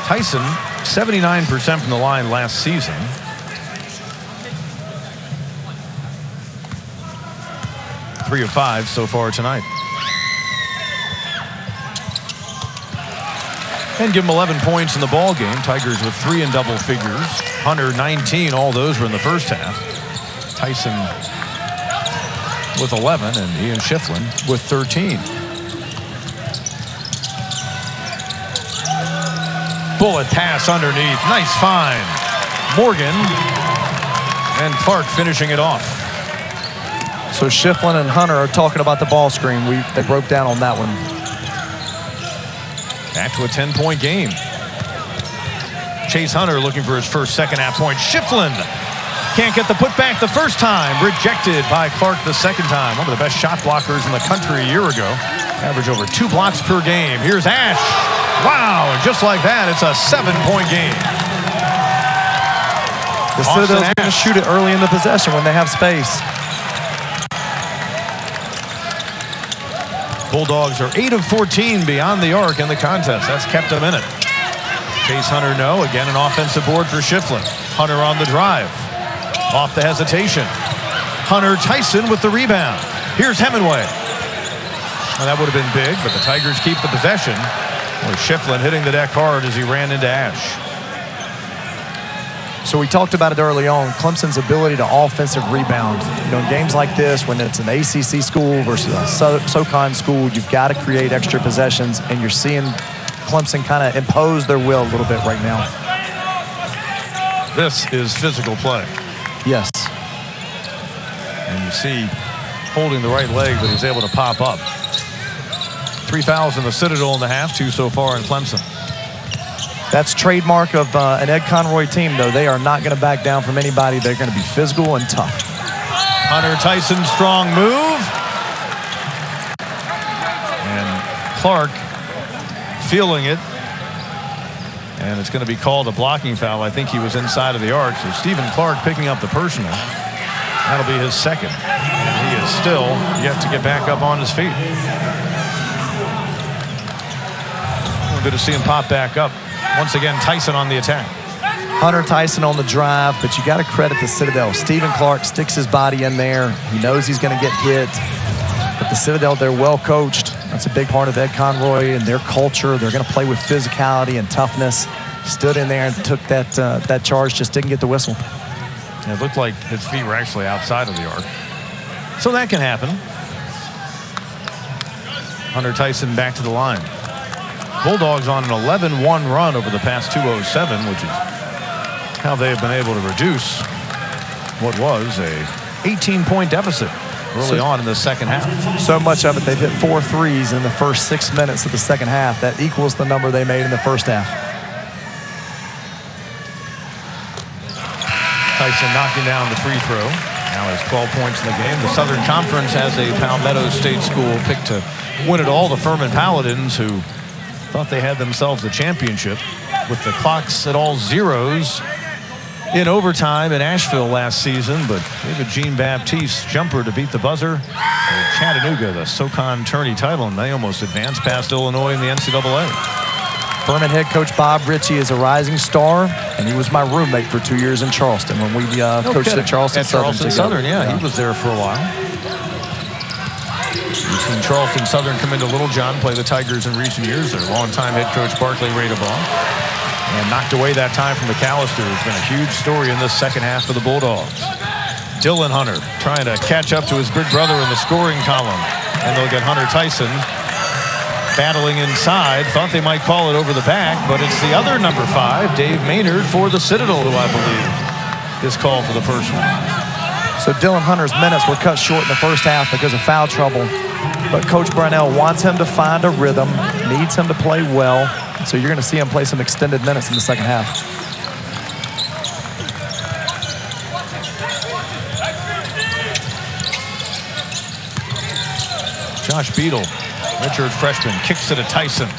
Tyson, 79% from the line last season. Three of 5 so far tonight. and give them 11 points in the ball game. Tigers with 3 in double figures. Hunter 19. All those were in the first half. Tyson with 11 and Ian Schieffelin with 13. Bullet pass underneath. Nice find. Morgan and Clark finishing it off. So Schieffelin and Hunter are talking about the ball screen. They broke down on that one. Back to a 10-point game. Chase Hunter looking for his first second-half point. Schieffelin can't get the putback the first time. Rejected by Clark the second time. One of the best shot blockers in the country a year ago. Average over 2 blocks per game. Here's Ash. Wow, and just like that, it's a 7-point game. The Citadel's going to shoot it early in the possession when they have space. Bulldogs are 8 of 14 beyond the arc in the contest. That's kept them in it. Chase Hunter, no. Again, an offensive board for Schieffelin. Hunter on the drive. Off the hesitation. Hunter Tyson with the rebound. Here's Hemingway. Well, that would have been big, but the Tigers keep the possession. With Schieffelin hitting the deck hard as he ran into Ash. So we talked about it early on, Clemson's ability to offensive rebound. You know, in games like this, when it's an ACC school versus a SoCon school, you've got to create extra possessions, and you're seeing Clemson kind of impose their will a little bit right now. This is physical play. Yes. And you see holding the right leg, but he's able to pop up. 3 fouls in the Citadel in the half, 2 so far in Clemson. That's trademark of an Ed Conroy team, though. They are not going to back down from anybody. They're going to be physical and tough. Hunter Tyson, strong move. And Clark feeling it. And it's going to be called a blocking foul. I think he was inside of the arc. So Stephen Clark picking up the personal. That'll be his second. And he is still yet to get back up on his feet. Good to see him pop back up. Once again, Tyson on the attack. Hunter Tyson on the drive, but you got to credit the Citadel. Stephen Clark sticks his body in there. He knows he's going to get hit. But the Citadel, they're well coached. That's a big part of Ed Conroy and their culture. They're going to play with physicality and toughness. Stood in there and took that charge, just didn't get the whistle. It looked like his feet were actually outside of the arc. So that can happen. Hunter Tyson back to the line. Bulldogs on an 11-1 run over the past 2:07, which is how they have been able to reduce what was a 18-point deficit early on in the second half. So much of it, they've hit 4 threes in the first 6 minutes of the second half. That equals the number they made in the first half. Tyson knocking down the free throw. Now has 12 points in the game. The Southern Conference has a Palmetto State school picked to win it all, the Furman Paladins, who thought they had themselves a championship with the clocks at all zeros in overtime in Asheville last season, but David Jean-Baptiste's jumper to beat the buzzer. Chattanooga, the SoCon tourney title, and they almost advanced past Illinois in the NCAA. Furman head coach Bob Ritchie is a rising star, and he was my roommate for 2 years in Charleston when we coached at Charleston Southern. Yeah, he was there for a while. We've seen Charleston Southern come into Little John, play the Tigers in recent years. Their longtime head coach Barclay Radebaugh, and knocked away that time from McAllister has been a huge story in this second half for the Bulldogs. Dylan Hunter trying to catch up to his big brother in the scoring column, and they'll get Hunter Tyson battling inside. Thought they might call it over the back, but it's the other number 5, Dave Maynard, for the Citadel, who I believe is called for the personal. So Dylan Hunter's minutes were cut short in the first half because of foul trouble. But Coach Brownell wants him to find a rhythm, needs him to play well. So you're going to see him play some extended minutes in the second half. Josh Beadle, redshirt freshman, kicks it to Tyson.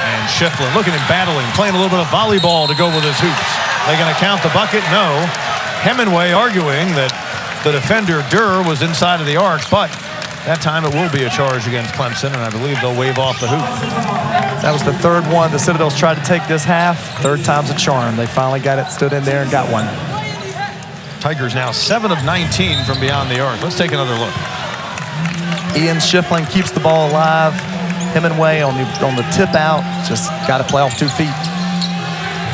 And Schieffelin looking and battling, playing a little bit of volleyball to go with his hoops. They going to count the bucket? No. Hemingway arguing that the defender, Durr, was inside of the arc, but that time it will be a charge against Clemson, and I believe they'll wave off the hoop. That was the third one the Citadels tried to take this half. Third time's a charm. They finally got it, stood in there, and got one. Tigers now 7 of 19 from beyond the arc. Let's take another look. Ian Schieffelin keeps the ball alive. Hemingway on the tip out, just got to play off 2 feet.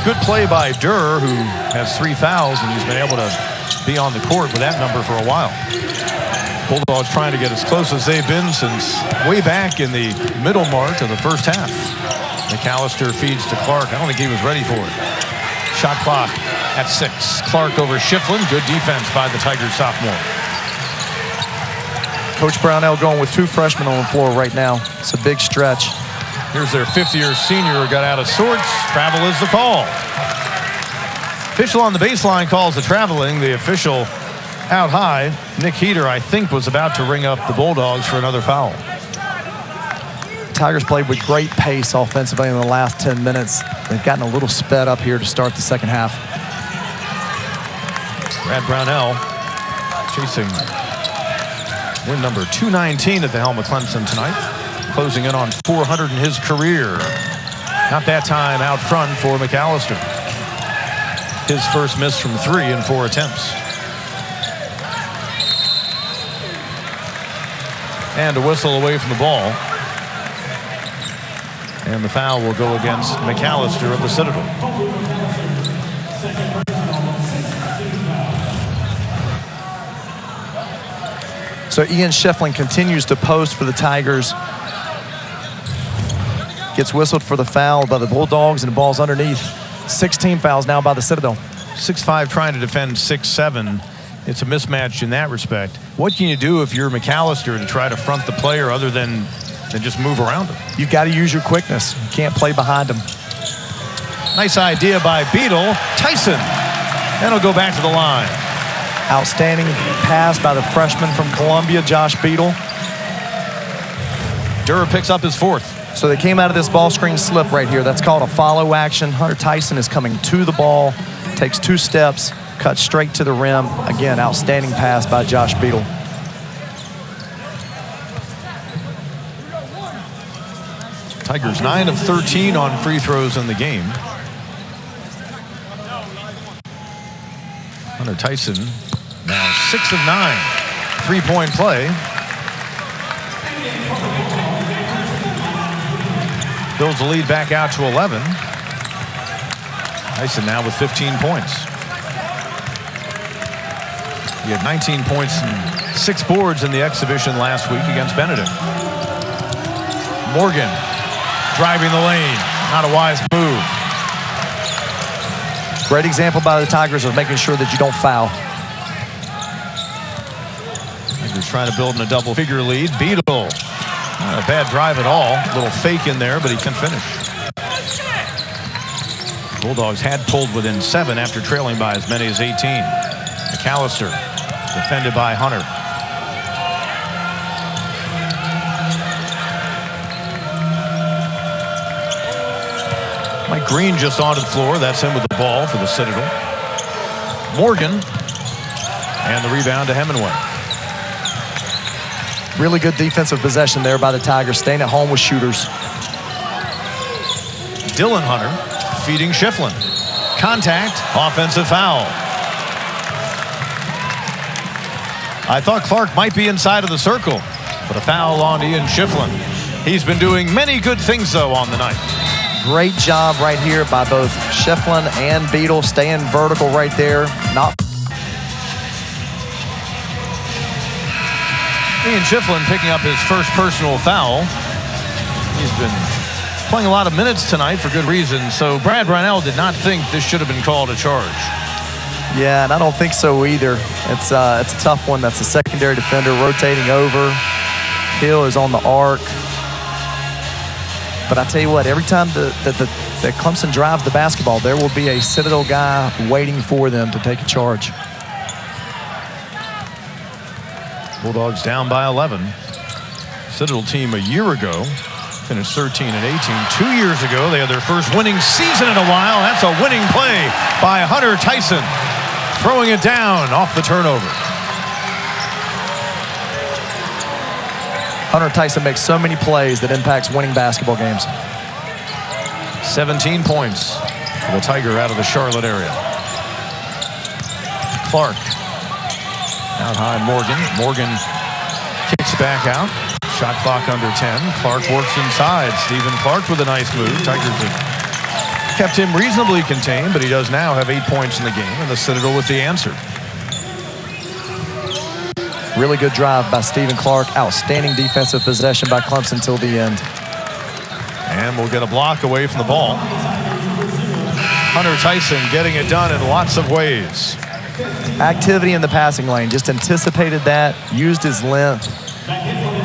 Good play by Durr, who has 3 fouls, and he's been able to be on the court with that number for a while. Bulldogs trying to get as close as they've been since way back in the middle mark of the first half. McAllister feeds to Clark. I don't think he was ready for it. Shot clock at 6. Clark over Schieffelin. Good defense by the Tigers sophomore. Coach Brownell going with 2 freshmen on the floor right now. It's a big stretch. Here's their 5th-year senior who got out of sorts. Travel is the call. Official on the baseline calls the traveling. The official out high. Nick Heater, I think, was about to ring up the Bulldogs for another foul. Tigers played with great pace offensively in the last 10 minutes. They've gotten a little sped up here to start the second half. Brad Brownell chasing win number 219 at the helm of Clemson tonight. Closing in on 400 in his career. Not that time out front for McAllister. His first miss from 3 in 4 attempts. And a whistle away from the ball. And the foul will go against McAllister of the Citadel. So Ian Schieffelin continues to post for the Tigers. Gets whistled for the foul by the Bulldogs, and the ball's underneath. 16 fouls now by the Citadel. 6'5" trying to defend 6'7". It's a mismatch in that respect. What can you do if you're McAllister to try to front the player other than just move around him? You've got to use your quickness. You can't play behind him. Nice idea by Beadle. Tyson. And he'll go back to the line. Outstanding pass by the freshman from Columbia, Josh Beadle. Durr picks up his 4th. So they came out of this ball screen slip right here. That's called a follow action. Hunter Tyson is coming to the ball, takes 2 steps, cuts straight to the rim. Again, outstanding pass by Josh Beadle. Tigers 9 of 13 on free throws in the game. Hunter Tyson now 6 of 9. 3-point play. Builds the lead back out to 11. Tyson now with 15 points. He had 19 points and 6 boards in the exhibition last week against Benedict. Morgan driving the lane. Not a wise move. Great example by the Tigers of making sure that you don't foul. Tigers trying to build in a double-figure lead. Beadle. Not a bad drive at all. A little fake in there, but he can finish. Bulldogs had pulled within 7 after trailing by as many as 18. McAllister defended by Hunter. Mike Green just onto the floor. That's him with the ball for the Citadel. Morgan. And the rebound to Hemingway. Really good defensive possession there by the Tigers, staying at home with shooters. Dylan Hunter feeding Schieffelin. Contact, offensive foul. I thought Clark might be inside of the circle, but a foul on Ian Schieffelin. He's been doing many good things, though, on the night. Great job right here by both Schieffelin and Beadle, staying vertical right there. Ian Schieffelin picking up his first personal foul. He's been playing a lot of minutes tonight for good reason, so Brad Brownell did not think this should have been called a charge. Yeah, and I don't think so either. It's a tough one. That's a secondary defender rotating over. Hill is on the arc. But I tell you what, every time that Clemson drives the basketball, there will be a Citadel guy waiting for them to take a charge. Bulldogs down by 11. Citadel team a year ago finished 13 and 18. 2 years ago, they had their first winning season in a while. That's a winning play by Hunter Tyson, throwing it down off the turnover. Hunter Tyson makes so many plays that impacts winning basketball games. 17 points for the Tiger out of the Charlotte area. Clark. Out high, Morgan. Morgan kicks back out. Shot clock under 10. Clark works inside. Stephen Clark with a nice move. Tigers have kept him reasonably contained, but he does now have 8 points in the game, and the Citadel with the answer. Really good drive by Stephen Clark. Outstanding defensive possession by Clemson till the end. And we'll get a block away from the ball. Hunter Tyson getting it done in lots of ways. Activity in the passing lane. Just anticipated that. Used his length.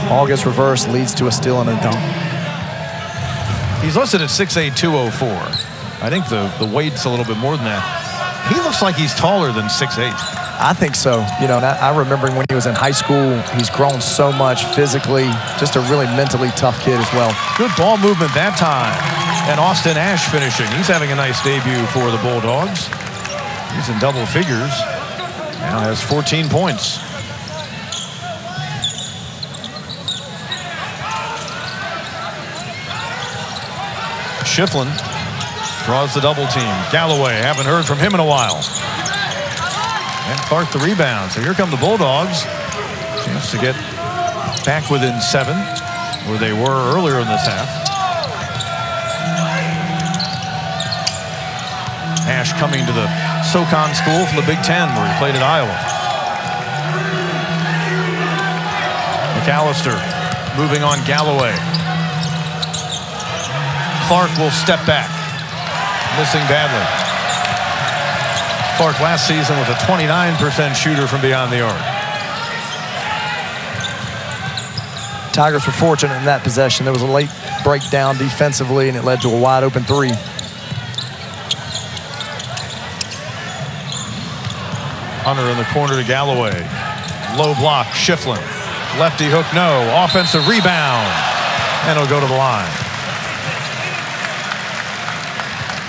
Ball gets reversed. Leads to a steal and a dunk. He's listed at 6'8", 204. I think the weight's a little bit more than that. He looks like he's taller than 6'8". I think so. You know, I remember when he was in high school, he's grown so much physically. Just a really mentally tough kid as well. Good ball movement that time. And Austin Ash finishing. He's having a nice debut for the Bulldogs. He's in double figures. Now has 14 points. Schieffelin draws the double team. Galloway, haven't heard from him in a while. And Clark the rebound. So here come the Bulldogs. Chance to get back within 7, where they were earlier in this half. Ash coming to the SoCon school from the Big Ten, where he played at Iowa. McAllister moving on Galloway. Clark will step back. Missing badly. Clark last season was a 29% shooter from beyond the arc. Tigers were fortunate in that possession. There was a late breakdown defensively, and it led to a wide open 3. Hunter in the corner to Galloway. Low block, Schieffelin. Lefty hook, no. Offensive rebound. And it'll go to the line.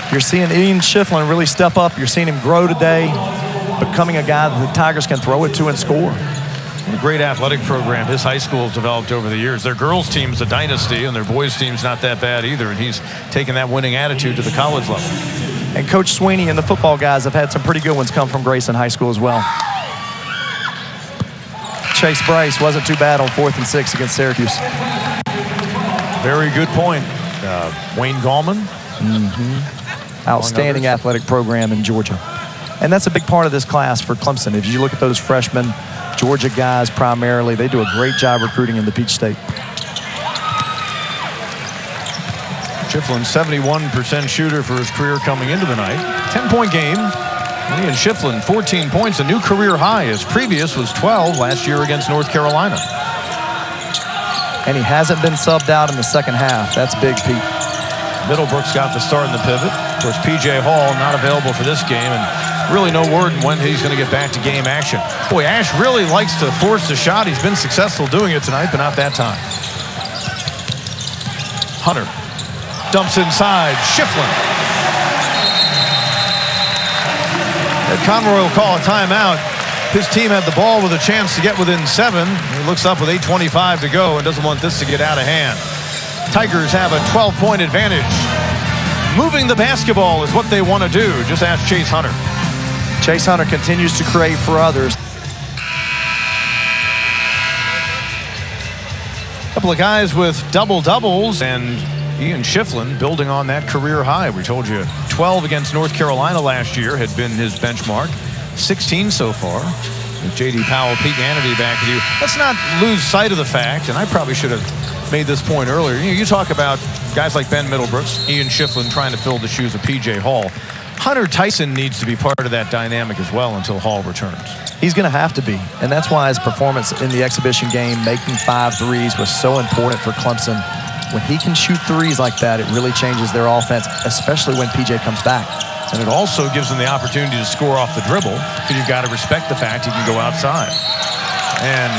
You're seeing Ian Schieffelin really step up. You're seeing him grow today, becoming a guy that the Tigers can throw it to and score. A great athletic program his high school has developed over the years. Their girls team's a dynasty, and their boys team's not that bad either, and he's taken that winning attitude to the college level. And Coach Sweeney and the football guys have had some pretty good ones come from Grayson High School as well. Chase Bryce wasn't too bad on 4th and 6 against Syracuse. Very good point. Wayne Gallman. Outstanding athletic program in Georgia. And that's a big part of this class for Clemson. If you look at those freshmen, Georgia guys primarily, they do a great job recruiting in the Peach State. Schieffelin, 71% shooter for his career coming into the night. 10-point game. Ian Schieffelin, 14 points, a new career high. His previous was 12 last year against North Carolina. And he hasn't been subbed out in the second half. That's big, Pete. Middlebrooks got the start in the pivot. Of course, P.J. Hall not available for this game, and really no word on when he's going to get back to game action. Boy, Ash really likes to force the shot. He's been successful doing it tonight, but not that time. Hunter dumps inside. Schieffelin. Ed Conroy will call a timeout. His team had the ball with a chance to get within 7. He looks up with 8:25 to go and doesn't want this to get out of hand. Tigers have a 12-point advantage. Moving the basketball is what they want to do. Just ask Chase Hunter. Chase Hunter continues to create for others. A couple of guys with double-doubles, and Ian Schieffelin building on that career high. We told you 12 against North Carolina last year had been his benchmark. 16 so far. With J.D. Powell, Pete Hannity back with you. Let's not lose sight of the fact, and I probably should have made this point earlier. You talk about guys like Ben Middlebrooks, Ian Schieffelin trying to fill the shoes of P.J. Hall. Hunter Tyson needs to be part of that dynamic as well until Hall returns. He's going to have to be, and that's why his performance in the exhibition game, making 5 threes, was so important for Clemson. When he can shoot threes like that, it really changes their offense, especially when P.J. comes back. And it also gives them the opportunity to score off the dribble, because you've got to respect the fact he can go outside. And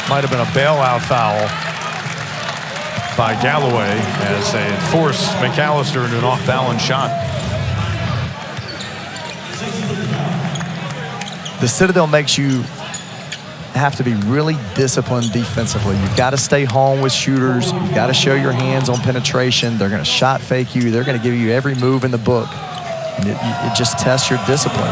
might have been a bailout foul by Galloway as they forced McAllister into an off-balance shot. The Citadel makes you have to be really disciplined defensively. You've got to stay home with shooters. You've got to show your hands on penetration. They're going to shot fake you. They're going to give you every move in the book. And it just tests your discipline.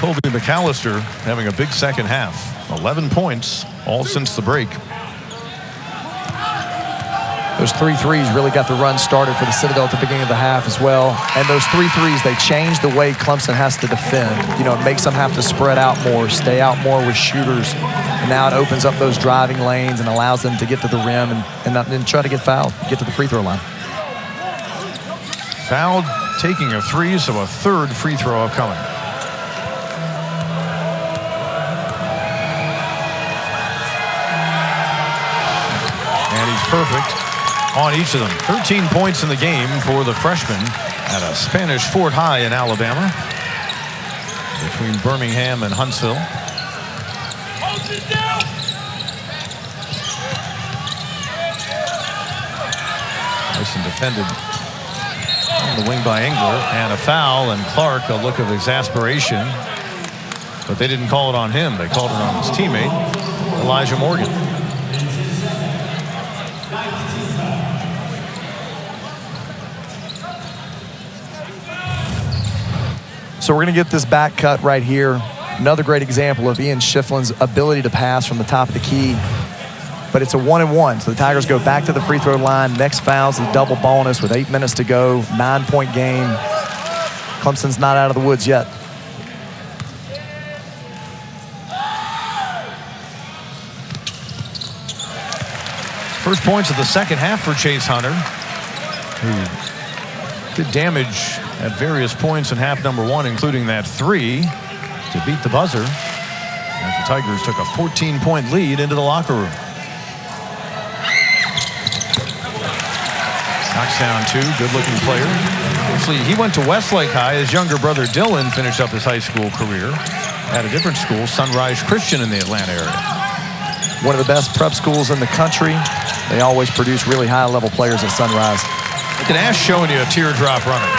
Kobe McAllister having a big second half. 11 points, all since the break. Those 3 threes really got the run started for the Citadel at the beginning of the half as well. And those 3 threes, they changed the way Clemson has to defend. You know, it makes them have to spread out more, stay out more with shooters. And now it opens up those driving lanes and allows them to get to the rim and try to get fouled, get to the free throw line. Fouled, taking a 3, so a 3rd free throw coming. And he's perfect on each of them. 13 points in the game for the freshman at a Spanish Fort High in Alabama, between Birmingham and Huntsville. Tyson defended on the wing by Engler, and a foul, and Clark, a look of exasperation, but they didn't call it on him. They called it on his teammate, Elijah Morgan. So we're going to get this back cut right here. Another great example of Ian Schieffelin's ability to pass from the top of the key. But it's a 1-and-1. So the Tigers go back to the free throw line. Next foul's a double bonus with 8 minutes to go. 9-point game. Clemson's not out of the woods yet. First points of the second half for Chase Hunter, who did damage at various points in half number 1, including that 3 to beat the buzzer, as the Tigers took a 14-point lead into the locker room. Knocks down 2, good-looking player. Actually, he went to Westlake High. His younger brother Dylan finished up his high school career at a different school, Sunrise Christian, in the Atlanta area. One of the best prep schools in the country. They always produce really high-level players at Sunrise. Look at Ash showing you a teardrop runner.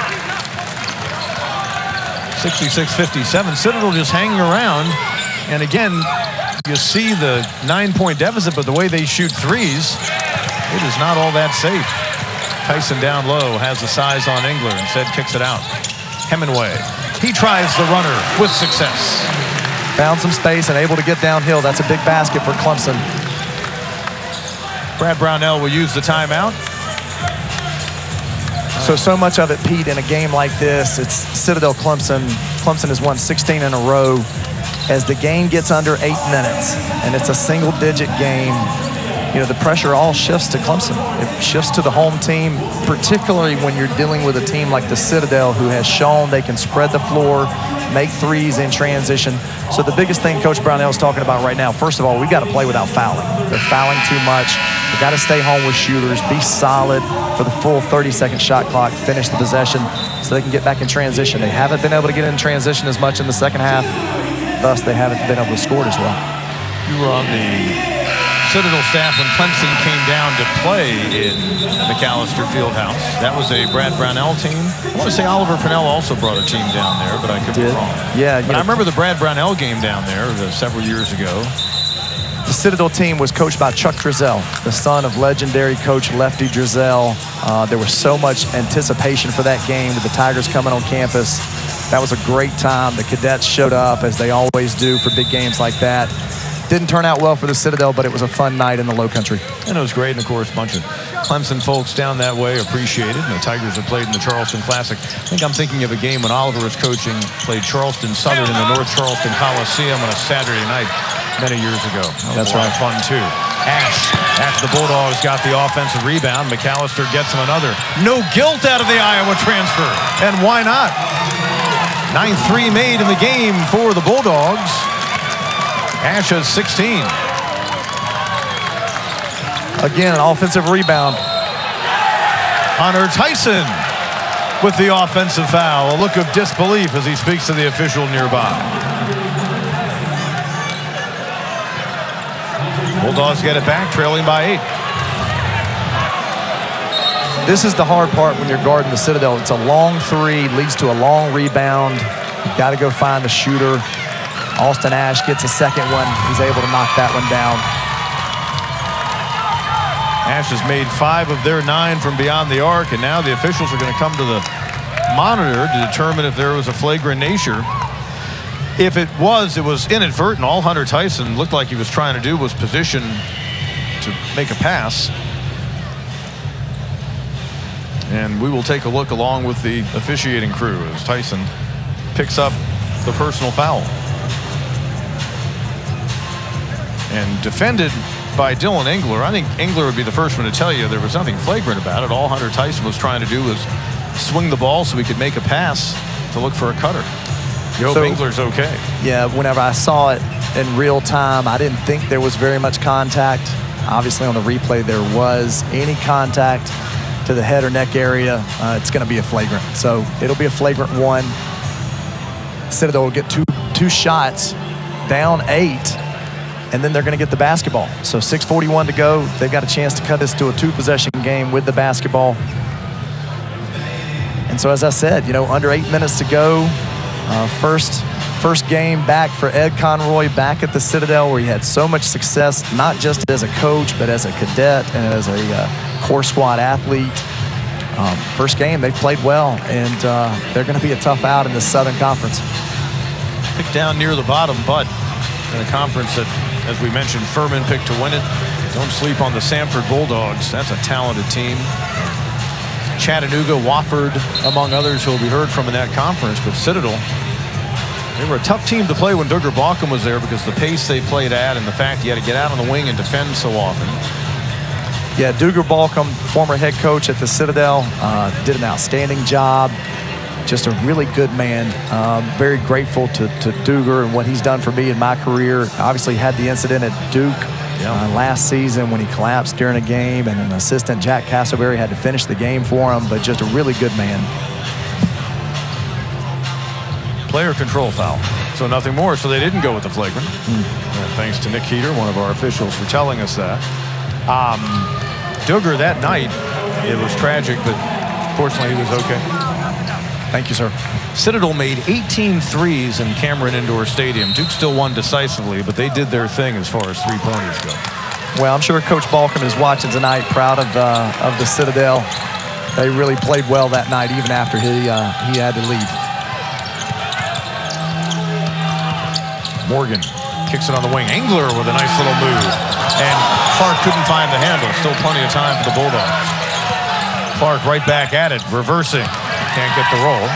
66-57. Citadel just hanging around. And again, you see the 9-point deficit, but the way they shoot threes, it is not all that safe. Tyson down low, has the size on Engler, instead kicks it out. Hemingway, he tries the runner with success. Found some space and able to get downhill. That's a big basket for Clemson. Brad Brownell will use the timeout. So much of it, Pete, in a game like this, it's Citadel Clemson. Clemson has won 16 in a row. As the game gets under 8 minutes and it's a single-digit game, you know, the pressure all shifts to Clemson. It shifts to the home team, particularly when you're dealing with a team like the Citadel, who has shown they can spread the floor, make threes in transition. So the biggest thing Coach Brownell is talking about right now, first of all, we've got to play without fouling. They're fouling too much. We've got to stay home with shooters, be solid for the full 30-second shot clock, finish the possession so they can get back in transition. They haven't been able to get in transition as much in the second half. Thus, they haven't been able to score as well. You were on the Citadel staff when Clemson came down to play in McAllister Fieldhouse. That was a Brad Brownell team. I want to say Oliver Purnell also brought a team down there, but I could be wrong. Yeah, but I remember the Brad Brownell game down there several years ago. The Citadel team was coached by Chuck Drizel, the son of legendary coach Lefty Drizel. There was so much anticipation for that game with the Tigers coming on campus. That was a great time. The cadets showed up, as they always do for big games like that. Didn't turn out well for the Citadel, but it was a fun night in the Low Country. And it was great, and of course, a bunch of Clemson folks down that way appreciated. And the Tigers have played in the Charleston Classic. I think I'm thinking of a game when Oliver was coaching, played Charleston Southern in the North Charleston Coliseum on a Saturday night many years ago. That's right. Fun, too. Ash, after the Bulldogs got the offensive rebound, McAllister gets him another. No guilt out of the Iowa transfer. And why not? 9-3 made in the game for the Bulldogs. Ash has 16. Again, an offensive rebound. Hunter Tyson with the offensive foul. A look of disbelief as he speaks to the official nearby. Bulldogs get it back, trailing by 8. This is the hard part when you're guarding the Citadel. It's a long three, leads to a long rebound. You've got to go find a shooter. Austin Ash gets a second one. He's able to knock that one down. Ash has made 5 of their 9 from beyond the arc, and now the officials are going to come to the monitor to determine if there was a flagrant nature. If it was inadvertent. All Hunter Tyson looked like he was trying to do was position to make a pass. And we will take a look along with the officiating crew as Tyson picks up the personal foul. And defended by Dylan Engler. I think Engler would be the first one to tell you there was nothing flagrant about it. All Hunter Tyson was trying to do was swing the ball so he could make a pass to look for a cutter. You hope Engler's okay. Yeah, whenever I saw it in real time, I didn't think there was very much contact. Obviously on the replay there was. Any contact to the head or neck area, it's going to be a flagrant. So it'll be a flagrant one. Citadel will get two shots, down 8, and then they're going to get the basketball. So 6:41 to go. They've got a chance to cut this to a 2-possession game with the basketball. And so as I said, under 8 minutes to go, first game back for Ed Conroy back at the Citadel, where he had so much success, not just as a coach, but as a cadet and as a core squad athlete. First game, they've played well, and they're going to be a tough out in the Southern Conference. Picked down near the bottom, but in a conference that, as we mentioned, Furman picked to win it. Don't sleep on the Samford Bulldogs. That's a talented team. Chattanooga, Wofford, among others who will be heard from in that conference. But Citadel, they were a tough team to play when Duggar Balkum was there because the pace they played at and the fact you had to get out on the wing and defend so often. Yeah, Duggar Balkum, former head coach at the Citadel, did an outstanding job. Just a really good man. Very grateful to Duggar and what he's done for me in my career. Obviously had the incident at Duke last season when he collapsed during a game, and an assistant, Jack Castleberry, had to finish the game for him, but just a really good man. Player control foul. So nothing more. So they didn't go with the flagrant. Thanks to Nick Heater, one of our officials, for telling us that. Duggar that night, it was tragic, but fortunately he was okay. Thank you, sir. Citadel made 18 threes in Cameron Indoor Stadium. Duke still won decisively, but they did their thing as far as three-pointers go. Well, I'm sure Coach Balkum is watching tonight, proud of the Citadel. They really played well that night, even after he had to leave. Morgan kicks it on the wing. Engler with a nice little move. And Clark couldn't find the handle. Still plenty of time for the Bulldogs. Clark right back at it, reversing. Can't get the roll.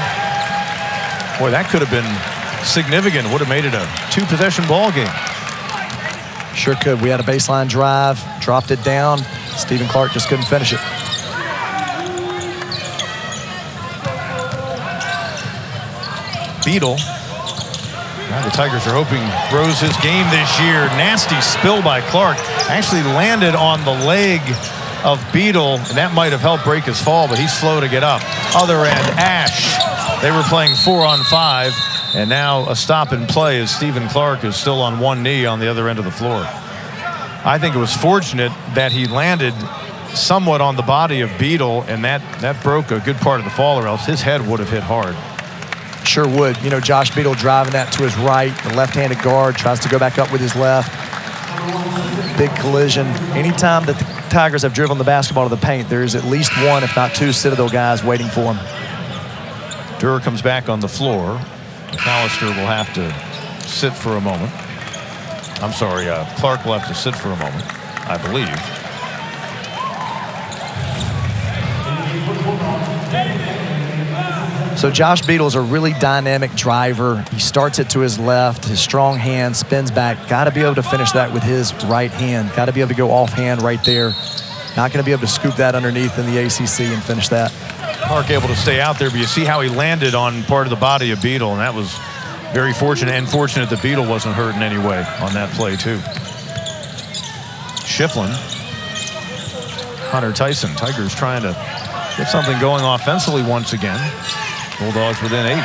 Boy, that could have been significant. Would have made it a 2-possession ball game. Sure could. We had a baseline drive, dropped it down. Stephen Clark just couldn't finish it. Beadle. Now the Tigers are hoping grows his game this year. Nasty spill by Clark. Actually landed on the leg of Beadle, and that might have helped break his fall, but he's slow to get up. Other end, Ash. They were playing 4-on-5, and now a stop and play as Stephen Clark is still on one knee on the other end of the floor. I think it was fortunate that he landed somewhat on the body of Beadle, and that broke a good part of the fall, or else his head would have hit hard. Sure would. Josh Beadle driving that to his right. The left-handed guard tries to go back up with his left. Big collision. Anytime that the Tigers have driven the basketball to the paint, there's at least one, if not two, Citadel guys waiting for him. Durer comes back on the floor. McAllister will have to sit for a moment. I'm sorry, Clark will have to sit for a moment, I believe. So Josh Beadle is a really dynamic driver. He starts it to his left, his strong hand, spins back. Got to be able to finish that with his right hand. Got to be able to go offhand right there. Not going to be able to scoop that underneath in the ACC and finish that. Clark able to stay out there, but you see how he landed on part of the body of Beadle, and that was very fortunate, and fortunate that Beadle wasn't hurt in any way on that play, too. Schieffelin. Hunter Tyson. Tigers trying to get something going offensively once again. Bulldogs within 8.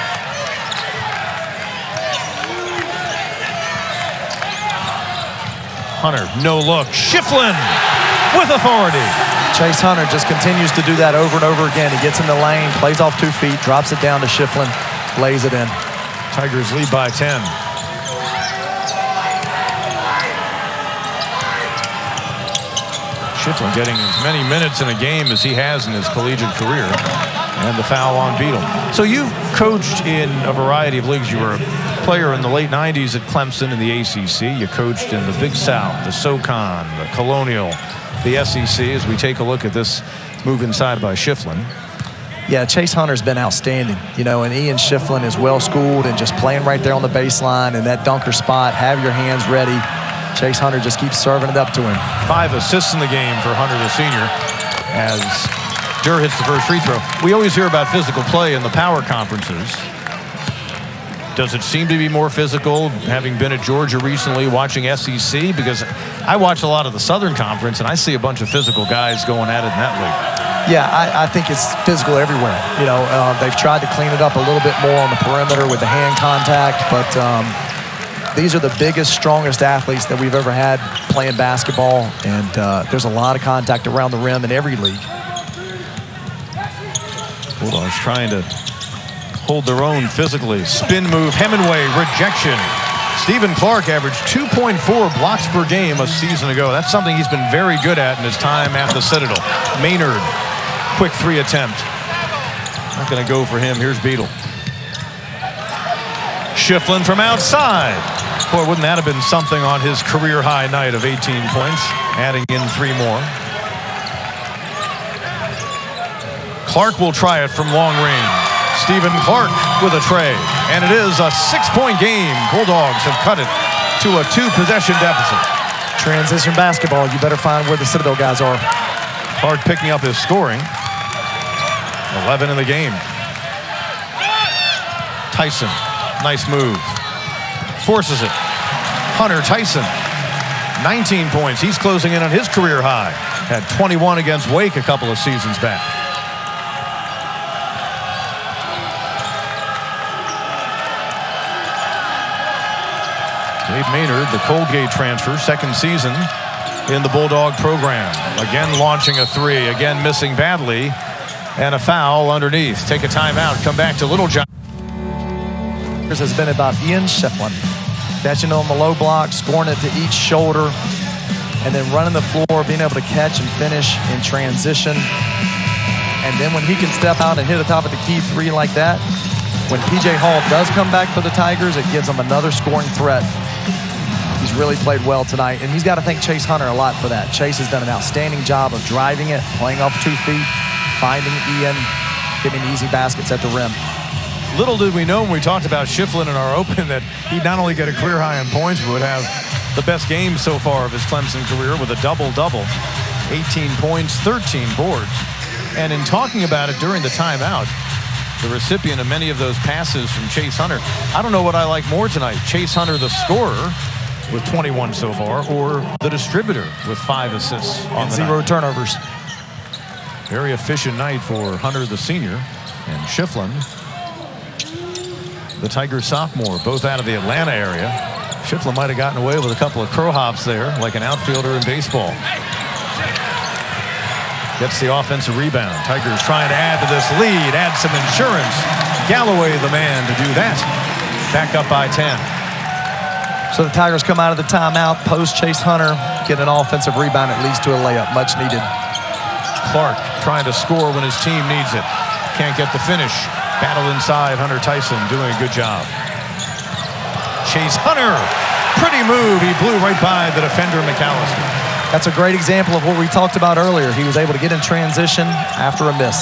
Hunter, no look. Schieffelin with authority. Chase Hunter just continues to do that over and over again. He gets in the lane, plays off 2 feet, drops it down to Schieffelin, lays it in. Tigers lead by 10. Schieffelin getting as many minutes in a game as he has in his collegiate career. And the foul on Beadle. So you've coached in a variety of leagues. You were a player in the late 90s at Clemson in the ACC. You coached in the Big South, the SoCon, the Colonial, the SEC, as we take a look at this move inside by Schieffelin. Yeah, Chase Hunter's been outstanding, and Ian Schieffelin is well-schooled and just playing right there on the baseline in that dunker spot. Have your hands ready. Chase Hunter just keeps serving it up to him. 5 assists in the game for Hunter, the senior, as Durr hits the first free throw. We always hear about physical play in the power conferences. Does it seem to be more physical, having been at Georgia recently, watching SEC? Because I watch a lot of the Southern Conference, and I see a bunch of physical guys going at it in that league. Yeah, I think it's physical everywhere. They've tried to clean it up a little bit more on the perimeter with the hand contact, but these are the biggest, strongest athletes that we've ever had playing basketball, and there's a lot of contact around the rim in every league. Bulldogs trying to hold their own physically. Spin move, Hemingway, rejection. Stephen Clark averaged 2.4 blocks per game a season ago. That's something he's been very good at in his time at the Citadel. Maynard, quick 3 attempt. Not going to go for him. Here's Beadle. Schieffelin from outside. Boy, wouldn't that have been something on his career high night of 18 points, adding in 3 more. Clark will try it from long range. Stephen Clark with a tray. And it is a 6-point game. Bulldogs have cut it to a 2-possession deficit. Transition basketball, you better find where the Citadel guys are. Clark picking up his scoring. 11 in the game. Tyson, nice move. Forces it. Hunter Tyson, 19 points. He's closing in on his career high. Had 21 against Wake a couple of seasons back. Dave Maynard, the Colgate transfer, second season in the Bulldog program. Again launching a 3, again missing badly, and a foul underneath. Take a timeout, come back to Littlejohn. This has been about Ian Schieffelin. Catching on the low block, scoring it to each shoulder, and then running the floor, being able to catch and finish in transition. And then when he can step out and hit a top of the key 3 like that, when P.J. Hall does come back for the Tigers, it gives them another scoring threat. He's really played well tonight, and he's got to thank Chase Hunter a lot for that. Chase has done an outstanding job of driving it, playing off 2 feet, finding Ian, getting easy baskets at the rim. Little did we know when we talked about Schieffelin in our open that he'd not only get a career high in points, but would have the best game so far of his Clemson career with a double-double. 18 points, 13 boards. And in talking about it during the timeout, the recipient of many of those passes from Chase Hunter, I don't know what I like more tonight. Chase Hunter, the scorer, with 21 so far, or the distributor with 5 assists on and 0 turnovers. Very efficient night for Hunter, the senior, and Schieffelin, the Tiger sophomore, both out of the Atlanta area. Schieffelin might have gotten away with a couple of crow hops there, like an outfielder in baseball. Gets the offensive rebound. Tigers trying to add to this lead, add some insurance. Galloway, the man to do that. Back up by 10. So the Tigers come out of the timeout, post Chase Hunter, get an offensive rebound that leads to a layup, much needed. Clark trying to score when his team needs it. Can't get the finish. Battle inside, Hunter Tyson doing a good job. Chase Hunter, pretty move. He blew right by the defender, McAllister. That's a great example of what we talked about earlier. He was able to get in transition after a miss.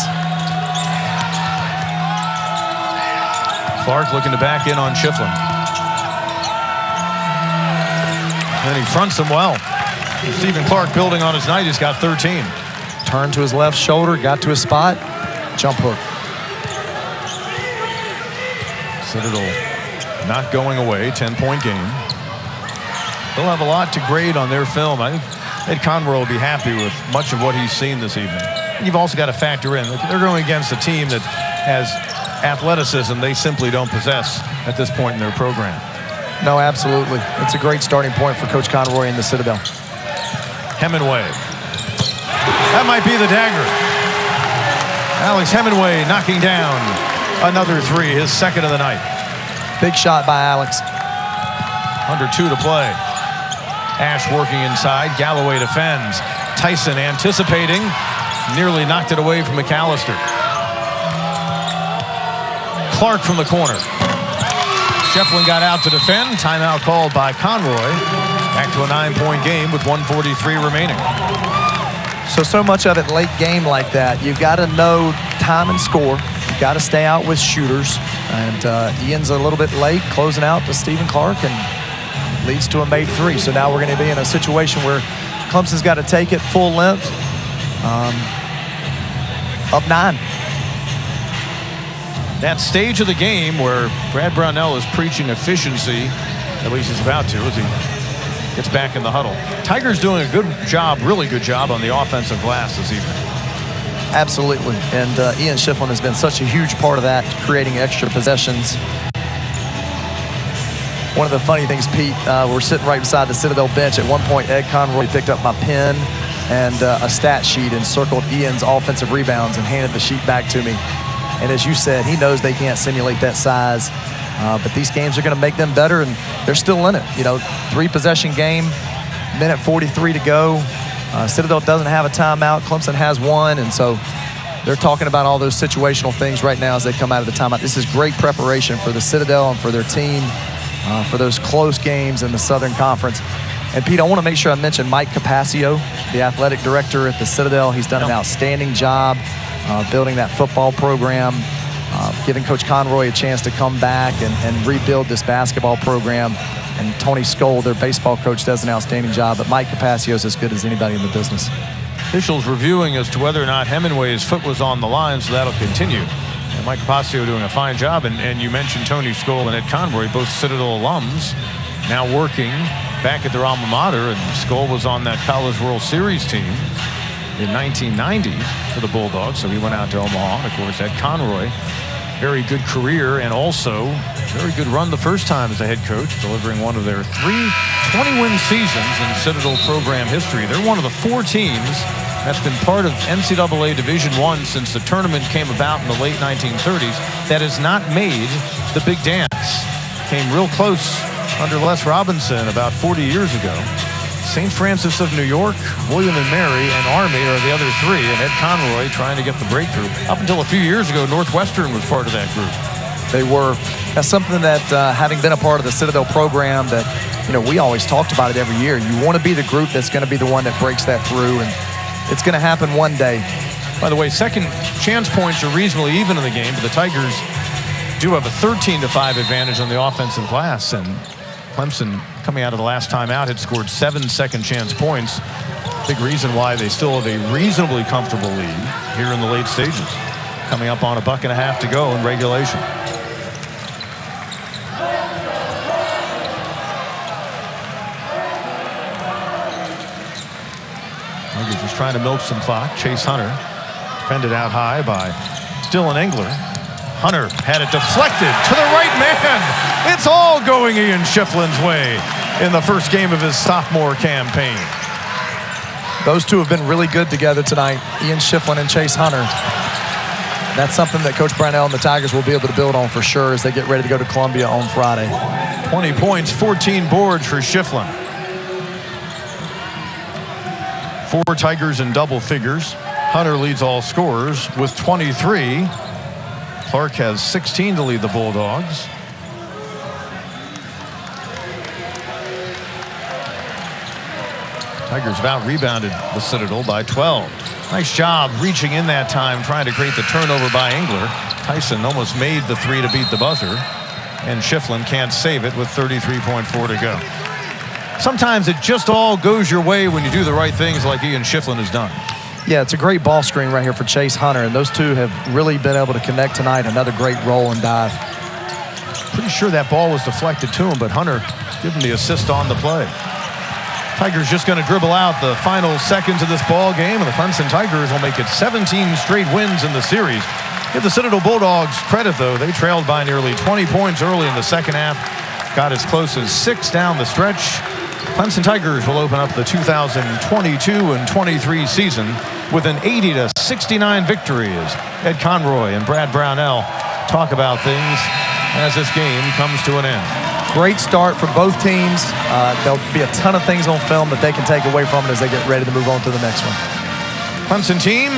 Clark looking to back in on Schieffelin. And he fronts him well. Stephen Clark building on his night. He's got 13. Turned to his left shoulder, got to his spot, jump hook. Citadel not going away, 10-point game. They'll have a lot to grade on their film. I think Ed Conroy will be happy with much of what he's seen this evening. You've also got to factor in, they're going against a team that has athleticism they simply don't possess at this point in their program. No, absolutely. It's a great starting point for Coach Conroy in the Citadel. Hemingway. That might be the dagger. Alex Hemingway knocking down another 3, his second of the night. Big shot by Alex. Under 2 to play. Ash working inside. Galloway defends. Tyson anticipating. Nearly knocked it away from McAllister. Clark from the corner. Schieffelin got out to defend. Timeout called by Conroy. Back to a 9-point game with 1:43 remaining. So much of it late game like that. You've got to know time and score. You've got to stay out with shooters. And Ian's a little bit late closing out to Stephen Clark and leads to a made three. So now we're going to be in a situation where Clemson's got to take it full length. Up 9. That stage of the game where Brad Brownell is preaching efficiency, at least he's about to, as he gets back in the huddle. Tigers doing a good job, really good job on the offensive glass this evening. Absolutely. And Ian Schieffelin has been such a huge part of that, creating extra possessions. One of the funny things, Pete, we're sitting right beside the Citadel bench. At one point, Ed Conroy picked up my pen and a stat sheet and circled Ian's offensive rebounds and handed the sheet back to me. And as you said, he knows they can't simulate that size. But these games are going to make them better, and they're still in it. 3-possession game, minute 43 to go. Citadel doesn't have a timeout. Clemson has one, and so they're talking about all those situational things right now as they come out of the timeout. This is great preparation for the Citadel and for their team for those close games in the Southern Conference. And, Pete, I want to make sure I mention Mike Capaccio, the athletic director at the Citadel. He's done an outstanding job building that football program, giving Coach Conroy a chance to come back and rebuild this basketball program. And Tony Skoll, their baseball coach, does an outstanding job. But Mike Capaccio is as good as anybody in the business. Officials reviewing as to whether or not Hemingway's foot was on the line, so that'll continue. And Mike Capaccio doing a fine job. And you mentioned Tony Skoll and Ed Conroy, both Citadel alums, now working back at their alma mater. And Skoll was on that College World Series team in 1990 for the Bulldogs, so he went out to Omaha. And of course, Ed Conroy, very good career and also very good run the first time as a head coach, delivering one of their 3 20-win seasons in Citadel program history. They're one of the 4 teams that's been part of NCAA Division I since the tournament came about in the late 1930s that has not made the big dance. Came real close under Les Robinson about 40 years ago. St. Francis of New York, William and Mary, and Army are the other 3, and Ed Conroy trying to get the breakthrough. Up until a few years ago, Northwestern was part of that group. They were. That's something that, having been a part of the Citadel program, that we always talked about it every year. You want to be the group that's going to be the one that breaks that through, and it's going to happen one day. By the way, second chance points are reasonably even in the game, but the Tigers do have a 13-5 advantage on the offensive glass, and Clemson, coming out of the last time out, had scored 7 second chance points. Big reason why they still have a reasonably comfortable lead here in the late stages. Coming up on a buck and a half to go in regulation. Tigers just trying to milk some clock. Chase Hunter defended out high by Dylan Engler. Hunter had it deflected to the right man. It's all going Ian Schieffelin's way in the first game of his sophomore campaign. Those two have been really good together tonight, Ian Schieffelin and Chase Hunter. That's something that Coach Brownell and the Tigers will be able to build on for sure as they get ready to go to Columbia on Friday. 20 points, 14 boards for Schieffelin. 4 Tigers in double figures. Hunter leads all scorers with 23. Clark has 16 to lead the Bulldogs. Tigers have out-rebounded the Citadel by 12. Nice job reaching in that time, trying to create the turnover by Engler. Tyson almost made the 3 to beat the buzzer, and Schieffelin can't save it with 33.4 to go. Sometimes it just all goes your way when you do the right things like Ian Schieffelin has done. Yeah, it's a great ball screen right here for Chase Hunter, and those two have really been able to connect tonight. Another great roll and dive. Pretty sure that ball was deflected to him, but Hunter gave him the assist on the play. Tigers just going to dribble out the final seconds of this ball game, and the Clemson Tigers will make it 17 straight wins in the series. Give the Citadel Bulldogs credit, though. They trailed by nearly 20 points early in the second half, got as close as 6 down the stretch. Clemson Tigers will open up the 2022 and 23 season with an 80-69 victory as Ed Conroy and Brad Brownell talk about things as this game comes to an end. Great start for both teams. There'll be a ton of things on film that they can take away from it as they get ready to move on to the next one. Clemson team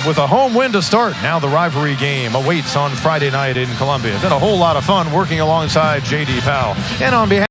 with a home win to start. Now the rivalry game awaits on Friday night in Columbia. Been a whole lot of fun working alongside J.D. Powell. And on behalf